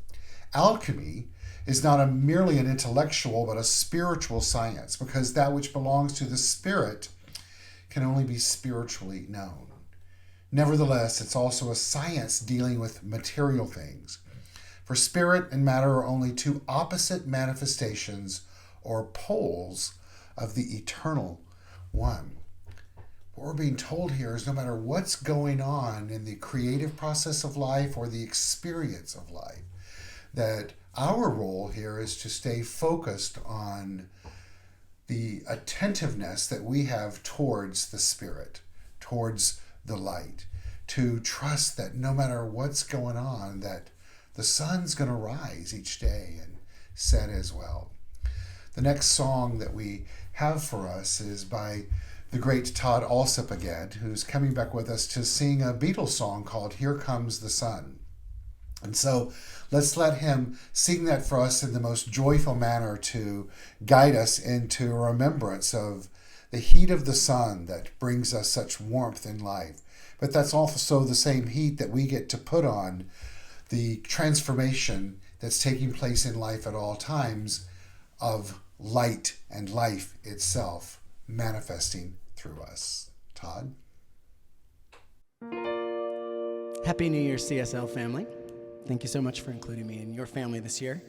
[SPEAKER 1] Alchemy is not merely an intellectual but a spiritual science, because that which belongs to the spirit can only be spiritually known. Nevertheless, it's also a science dealing with material things. For spirit and matter are only two opposite manifestations or poles of the eternal one. What we're being told here is no matter what's going on in the creative process of life or the experience of life, that our role here is to stay focused on the attentiveness that we have towards the spirit, towards the light, to trust that no matter what's going on, that the sun's going to rise each day and set as well. The next song that we have for us is by the great Todd Alsop again, who's coming back with us to sing a Beatles song called Here Comes the Sun. And so let's let him sing that for us in the most joyful manner to guide us into a remembrance of the heat of the sun that brings us such warmth in life. But that's also the same heat that we get to put on the transformation that's taking place in life at all times of light and life itself manifesting through us. Todd?
[SPEAKER 8] Happy New Year, CSL family. Thank you so much for including me in your family this year.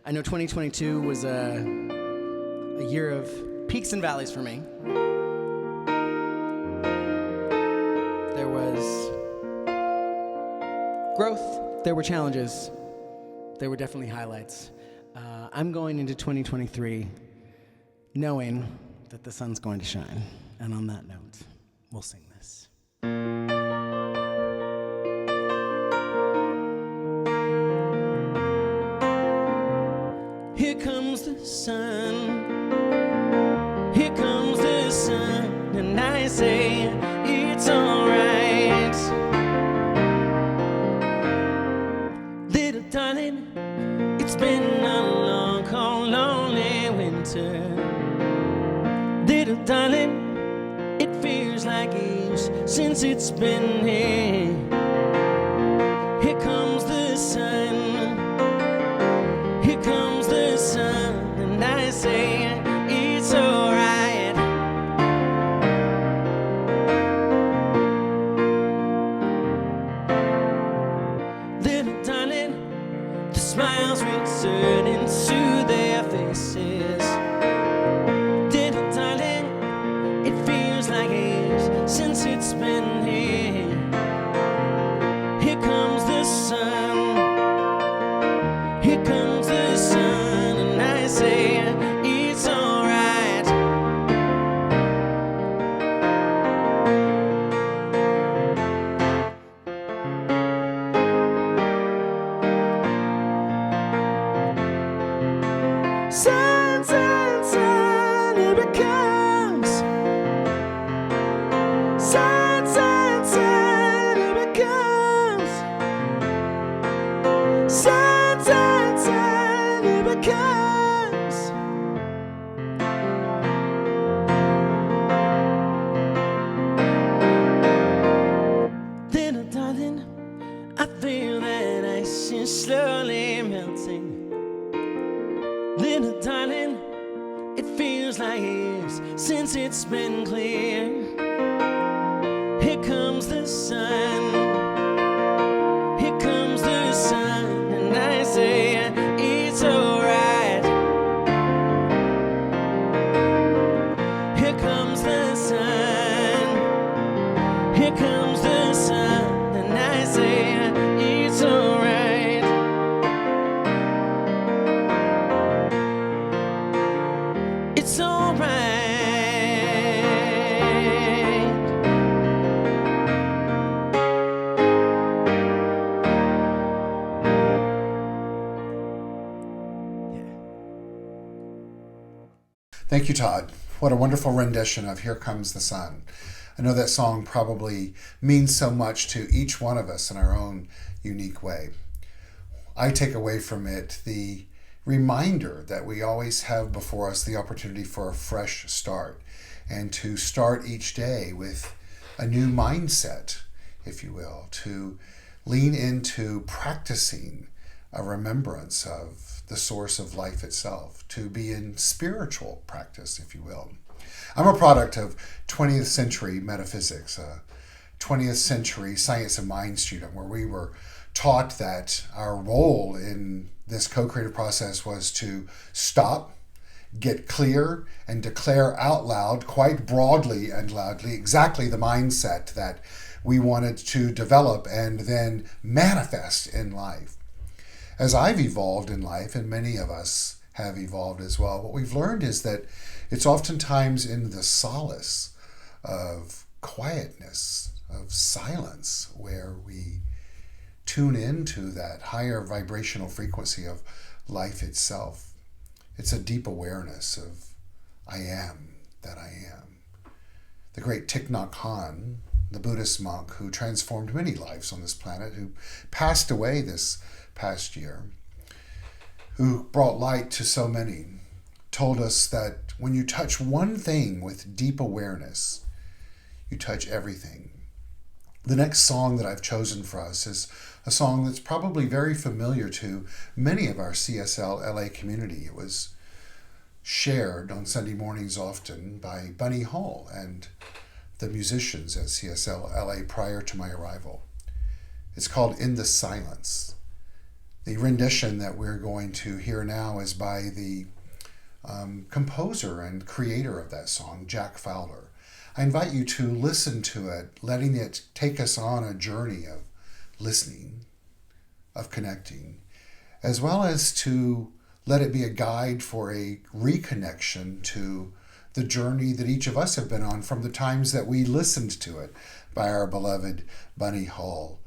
[SPEAKER 8] I know 2022 was a year of peaks and valleys for me. There was growth, there were challenges, there were definitely highlights. I'm going into 2023 knowing that the sun's going to shine. And on that note, we'll sing this. Here comes the sun, here comes the sun, and I say it's alright. Little darling, it's been a long, cold, lonely winter. Little darling, it feels like years since it's been here. Here comes the sun, here comes the sun, and I say it's alright. Little darling, the smiles returning to their faces. Little darling, it feels like years since it's been here. Here comes the sun, here comes the sun, and I say it's alright.
[SPEAKER 4] I feel that ice is slowly melting. Little darling, it feels like years since it's been clear. Here comes the sun, here comes the sun, and I say it's alright. Here comes the sun, here comes the sun, and I say it's alright. It's alright.
[SPEAKER 1] Thank you, Todd. What a wonderful rendition of Here Comes the Sun. I know that song probably means so much to each one of us in our own unique way. I take away from it the reminder that we always have before us the opportunity for a fresh start, and to start each day with a new mindset, if you will, to lean into practicing a remembrance of the source of life itself, to be in spiritual practice, if you will. I'm a product of 20th century metaphysics, a 20th century science of mind student, where we were taught that our role in this co-creative process was to stop, get clear, and declare out loud, quite broadly and loudly, exactly the mindset that we wanted to develop and then manifest in life. As I've evolved in life, and many of us have evolved as well, what we've learned is that it's oftentimes in the solace of quietness, of silence, where we tune into that higher vibrational frequency of life itself. It's a deep awareness of I am that I am. The great Thich Nhat Hanh, the Buddhist monk who transformed many lives on this planet, who passed away this past year, who brought light to so many, told us that when you touch one thing with deep awareness, you touch everything. The next song that I've chosen for us is a song that's probably very familiar to many of our CSL-LA community. It was shared on Sunday mornings often by Bunny Hall and the musicians at CSL-LA prior to my arrival. It's called In the Silence. The rendition that we're going to hear now is by the composer and creator of that song, Jack Fowler. I invite you to listen to it, letting it take us on a journey of listening, of connecting, as well as to let it be a guide for a reconnection to the journey that each of us have been on from the times that we listened to it by our beloved Bunny Hall,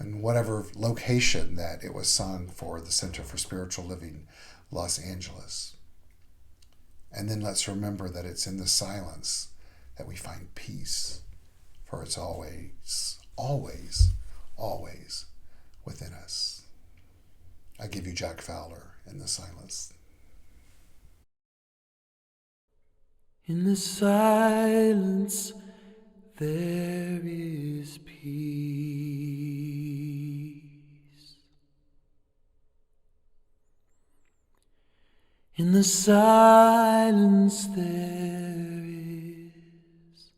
[SPEAKER 1] in whatever location that it was sung for, the Center for Spiritual Living, Los Angeles. And then let's remember that it's in the silence that we find peace, for it's always, always, always within us. I give you Jack Fowler, In the Silence.
[SPEAKER 6] In the silence there is peace. In the silence there is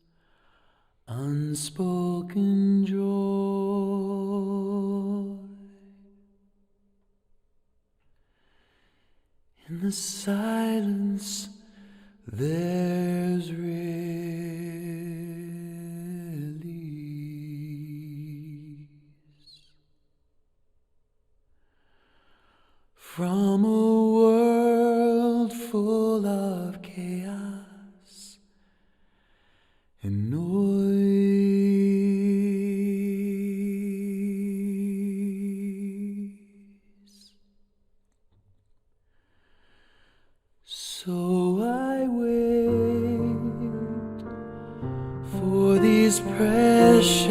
[SPEAKER 6] unspoken joy. In the silence there's release from a world full of chaos and noise. So I wait for these precious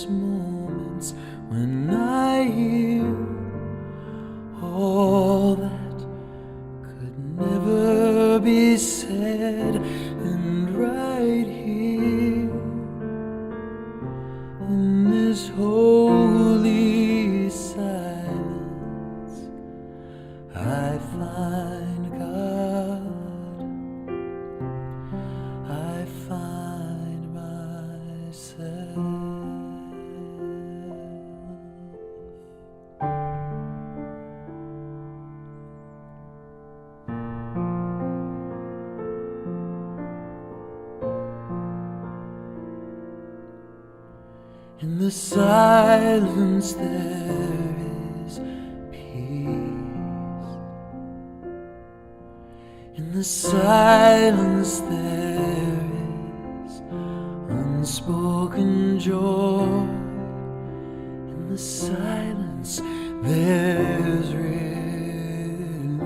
[SPEAKER 6] moments when I hear all that could never be said, and right here in this whole holy silence I find God, I find myself. In the silence there is peace. In the silence there is unspoken joy. In the silence there's release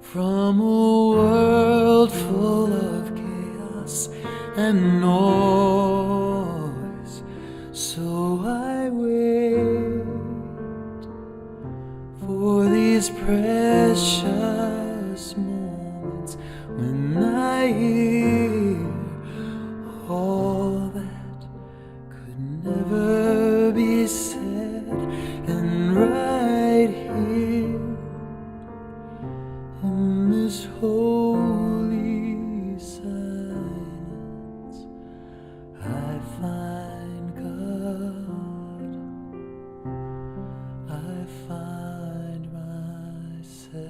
[SPEAKER 6] from a world full of chaos and noise. So I wait for these precious moments when I hear all that could never be said, and right here in this holy silence I find God, I find myself.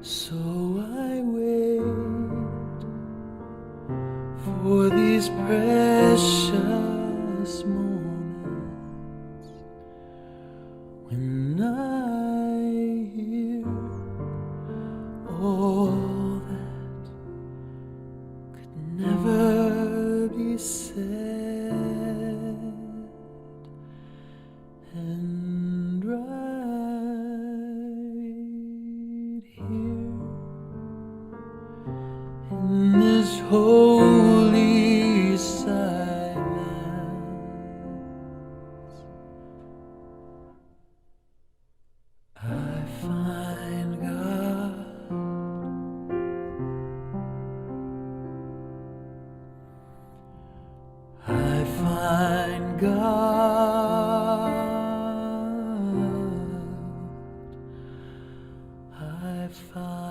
[SPEAKER 6] So I wait for these precious moments when I hear all that could never be said, and right here in this holy silence I find God, I find God, I find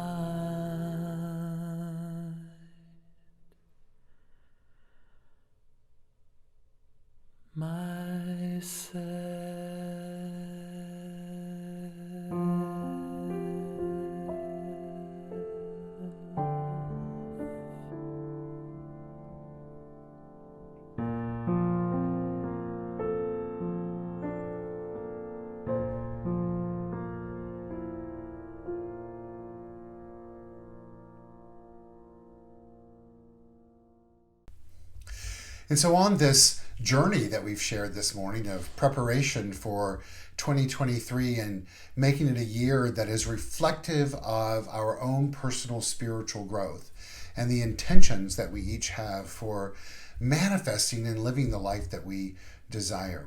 [SPEAKER 1] And so, on this journey that we've shared this morning of preparation for 2023 and making it a year that is reflective of our own personal spiritual growth and the intentions that we each have for manifesting and living the life that we desire,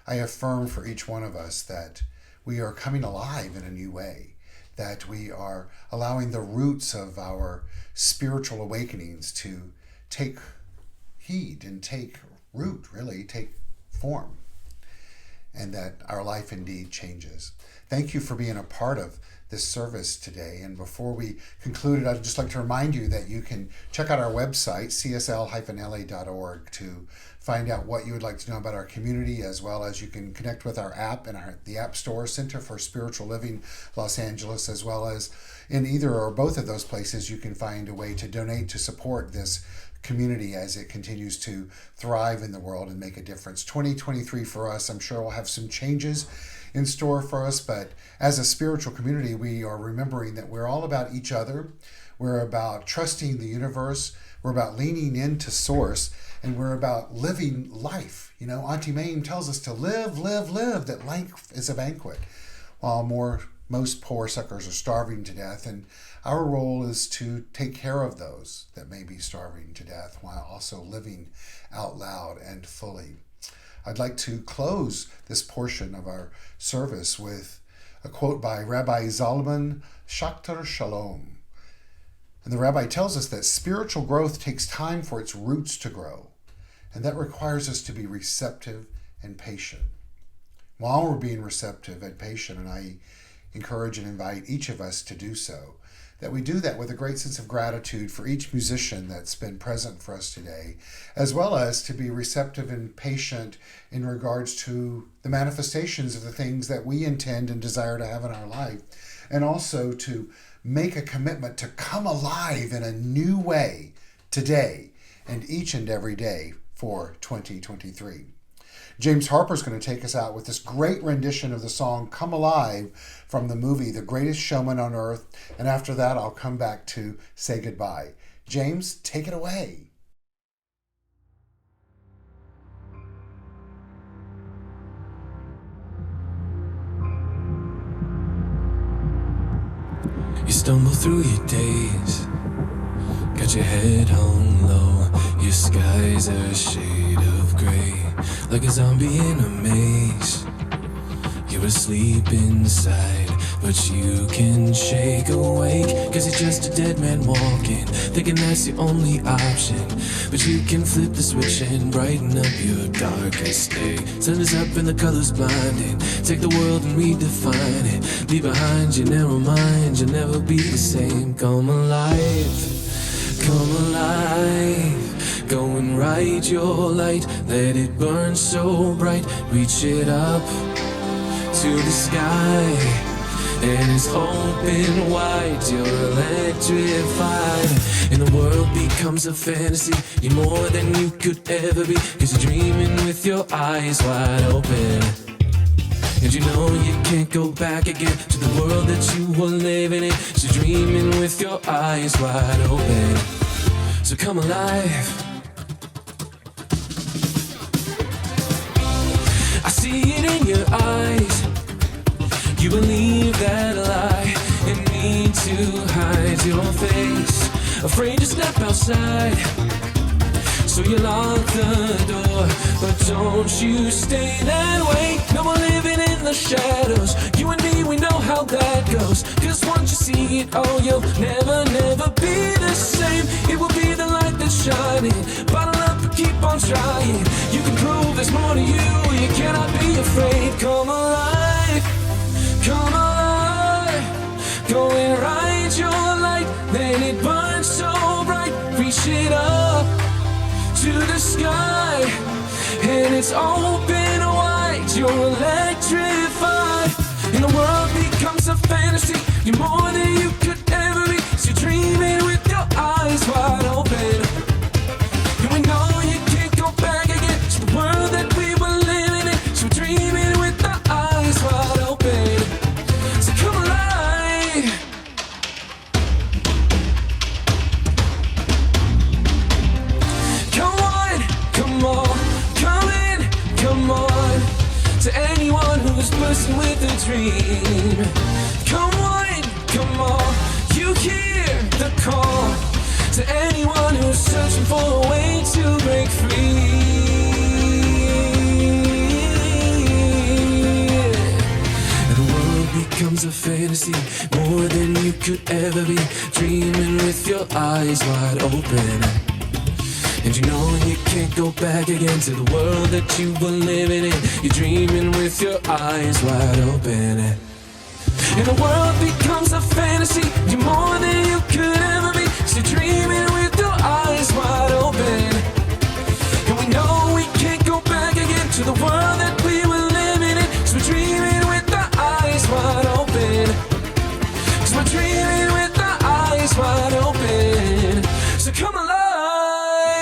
[SPEAKER 1] I affirm for each one of us that we are coming alive in a new way, that we are allowing the roots of our spiritual awakenings to take heed and take root, really take form, and that our life indeed changes. Thank you for being a part of this service today. And before we conclude it, I'd just like to remind you that you can check out our website, csl-la.org, to find out what you would like to know about our community, as well as you can connect with our app in the App Store, Center for Spiritual Living Los Angeles, as well as in either or both of those places you can find a way to donate to support this community as it continues to thrive in the world and make a difference. 2023 for us, I'm sure, will have some changes in store for us, but as a spiritual community, we are remembering that we're all about each other. We're about trusting the universe. We're about leaning into source, and we're about living life. You know, Auntie Mame tells us to live, live, live, that life is a banquet, while most poor suckers are starving to death, and our role is to take care of those that may be starving to death while also living out loud and fully. I'd like to close this portion of our service with a quote by Rabbi Zalman Schachter Shalom. And the rabbi tells us that spiritual growth takes time for its roots to grow, and that requires us to be receptive and patient. While we're being receptive and patient, and I encourage and invite each of us to do so, that we do that with a great sense of gratitude for each musician that's been present for us today, as well as to be receptive and patient in regards to the manifestations of the things that we intend and desire to have in our life, and also to make a commitment to come alive in a new way today and each and every day for 2023. James Harper's going to take us out with this great rendition of the song Come Alive from the movie The Greatest Showman on Earth, and after that I'll come back to say goodbye. James, take it away.
[SPEAKER 9] You stumble through your days, got your head hung low, your skies are a shade of gray, like a zombie in a maze. You're asleep inside, but you can shake awake, cause you're just a dead man walking, thinking that's the only option. But you can flip the switch and brighten up your darkest day. Sun is up and the colors blinding, take the world and redefine it. Leave behind your narrow mind, you'll never be the same. Come alive, come alive. Go and ride your light, let it burn so bright. Reach it up to the sky, and it's open wide. You're electrified, and the world becomes a fantasy. You're more than you could ever be, cause you're dreaming with your eyes wide open. And you know you can't go back again to the world that you were living in. So you're dreaming with your eyes wide open. So come alive. I see it in your eyes. You believe that lie and need to hide your face, afraid to step outside. So you lock the door, but don't you stay that way. No more living in the shadows. You and me, we know how that goes. Cause once you see it all, you'll never, never be the same. It will be the light that's shining. Bottle up and keep on trying. You can prove there's more to you. You cannot be afraid. Come alive, come alive. Go and ride your light, let it burn so bright. Reach it up to the sky, and it's open wide. You're electrified, and the world becomes a fantasy. You're more than you could ever be. So you're dreaming with your eyes wide open. And we know you can't go back again to the world that we were living in. So we're dreaming with our eyes wide open. So come alive. Come on, come in, come on. To anyone who's bursting with a dream, come on, you hear the call. To anyone who's searching for a way to break free. And the world becomes a fantasy, more than you could ever be. Dreaming with your eyes wide open. And you know you can't go back again to the world that you were living in. You're dreaming with your eyes wide open. And the world becomes a fantasy. You're more than you could ever be. So you're dreaming with your eyes wide open. And we know we can't go back again to the world that we were living in. So we're dreaming with our eyes wide open. So we're dreaming with our eyes wide open. So come alive.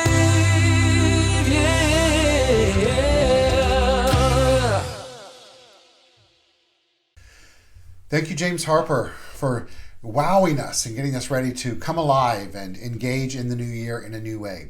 [SPEAKER 1] Thank you, James Harper, for wowing us and getting us ready to come alive and engage in the new year in a new way.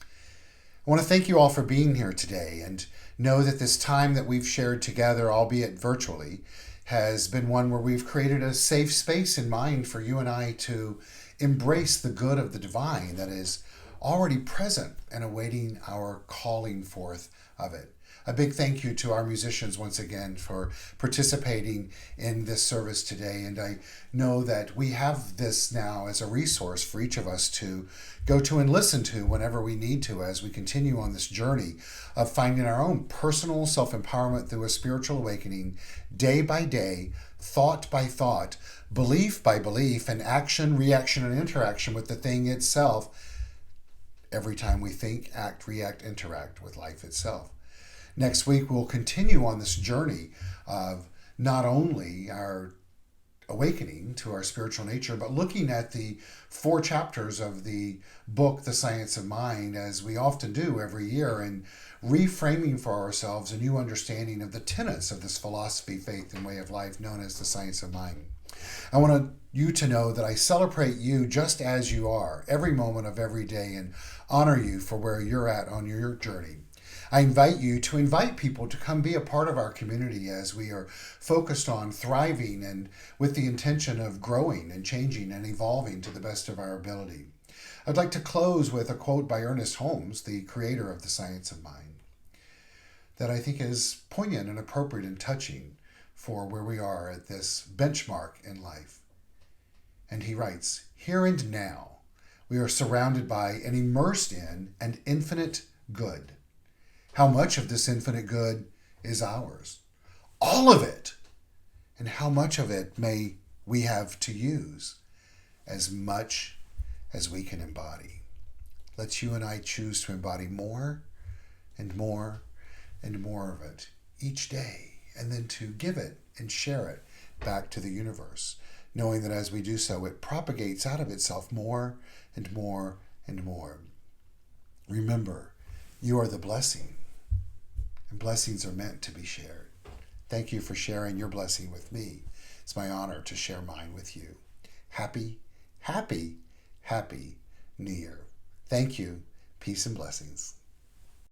[SPEAKER 1] I want to thank you all for being here today and know that this time that we've shared together, albeit virtually, has been one where we've created a safe space in mind for you and I to embrace the good of the divine that is already present and awaiting our calling forth of it. A big thank you to our musicians once again for participating in this service today. And I know that we have this now as a resource for each of us to go to and listen to whenever we need to as we continue on this journey of finding our own personal self-empowerment through a spiritual awakening, day by day, thought by thought, belief by belief, and action, reaction, and interaction with the thing itself every time we think, act, react, interact with life itself. Next week, we'll continue on this journey of not only our awakening to our spiritual nature, but looking at the 4 chapters of the book, The Science of Mind, as we often do every year, and reframing for ourselves a new understanding of the tenets of this philosophy, faith, and way of life known as the Science of Mind. I want you to know that I celebrate you just as you are, every moment of every day, and honor you for where you're at on your journey. I invite you to invite people to come be a part of our community as we are focused on thriving and with the intention of growing and changing and evolving to the best of our ability. I'd like to close with a quote by Ernest Holmes, the creator of The Science of Mind, that I think is poignant and appropriate and touching for where we are at this benchmark in life. And he writes, "Here and now, we are surrounded by and immersed in an infinite good. How much of this infinite good is ours? All of it. And how much of it may we have to use? As much as we can embody. Let's you and I choose to embody more and more and more of it each day, and then to give it and share it back to the universe, knowing that as we do so, it propagates out of itself more and more and more. Remember, you are the blessing, and blessings are meant to be shared. Thank you for sharing your blessing with me. It's my honor to share mine with you. Happy, happy, happy New Year. Thank you. Peace and blessings.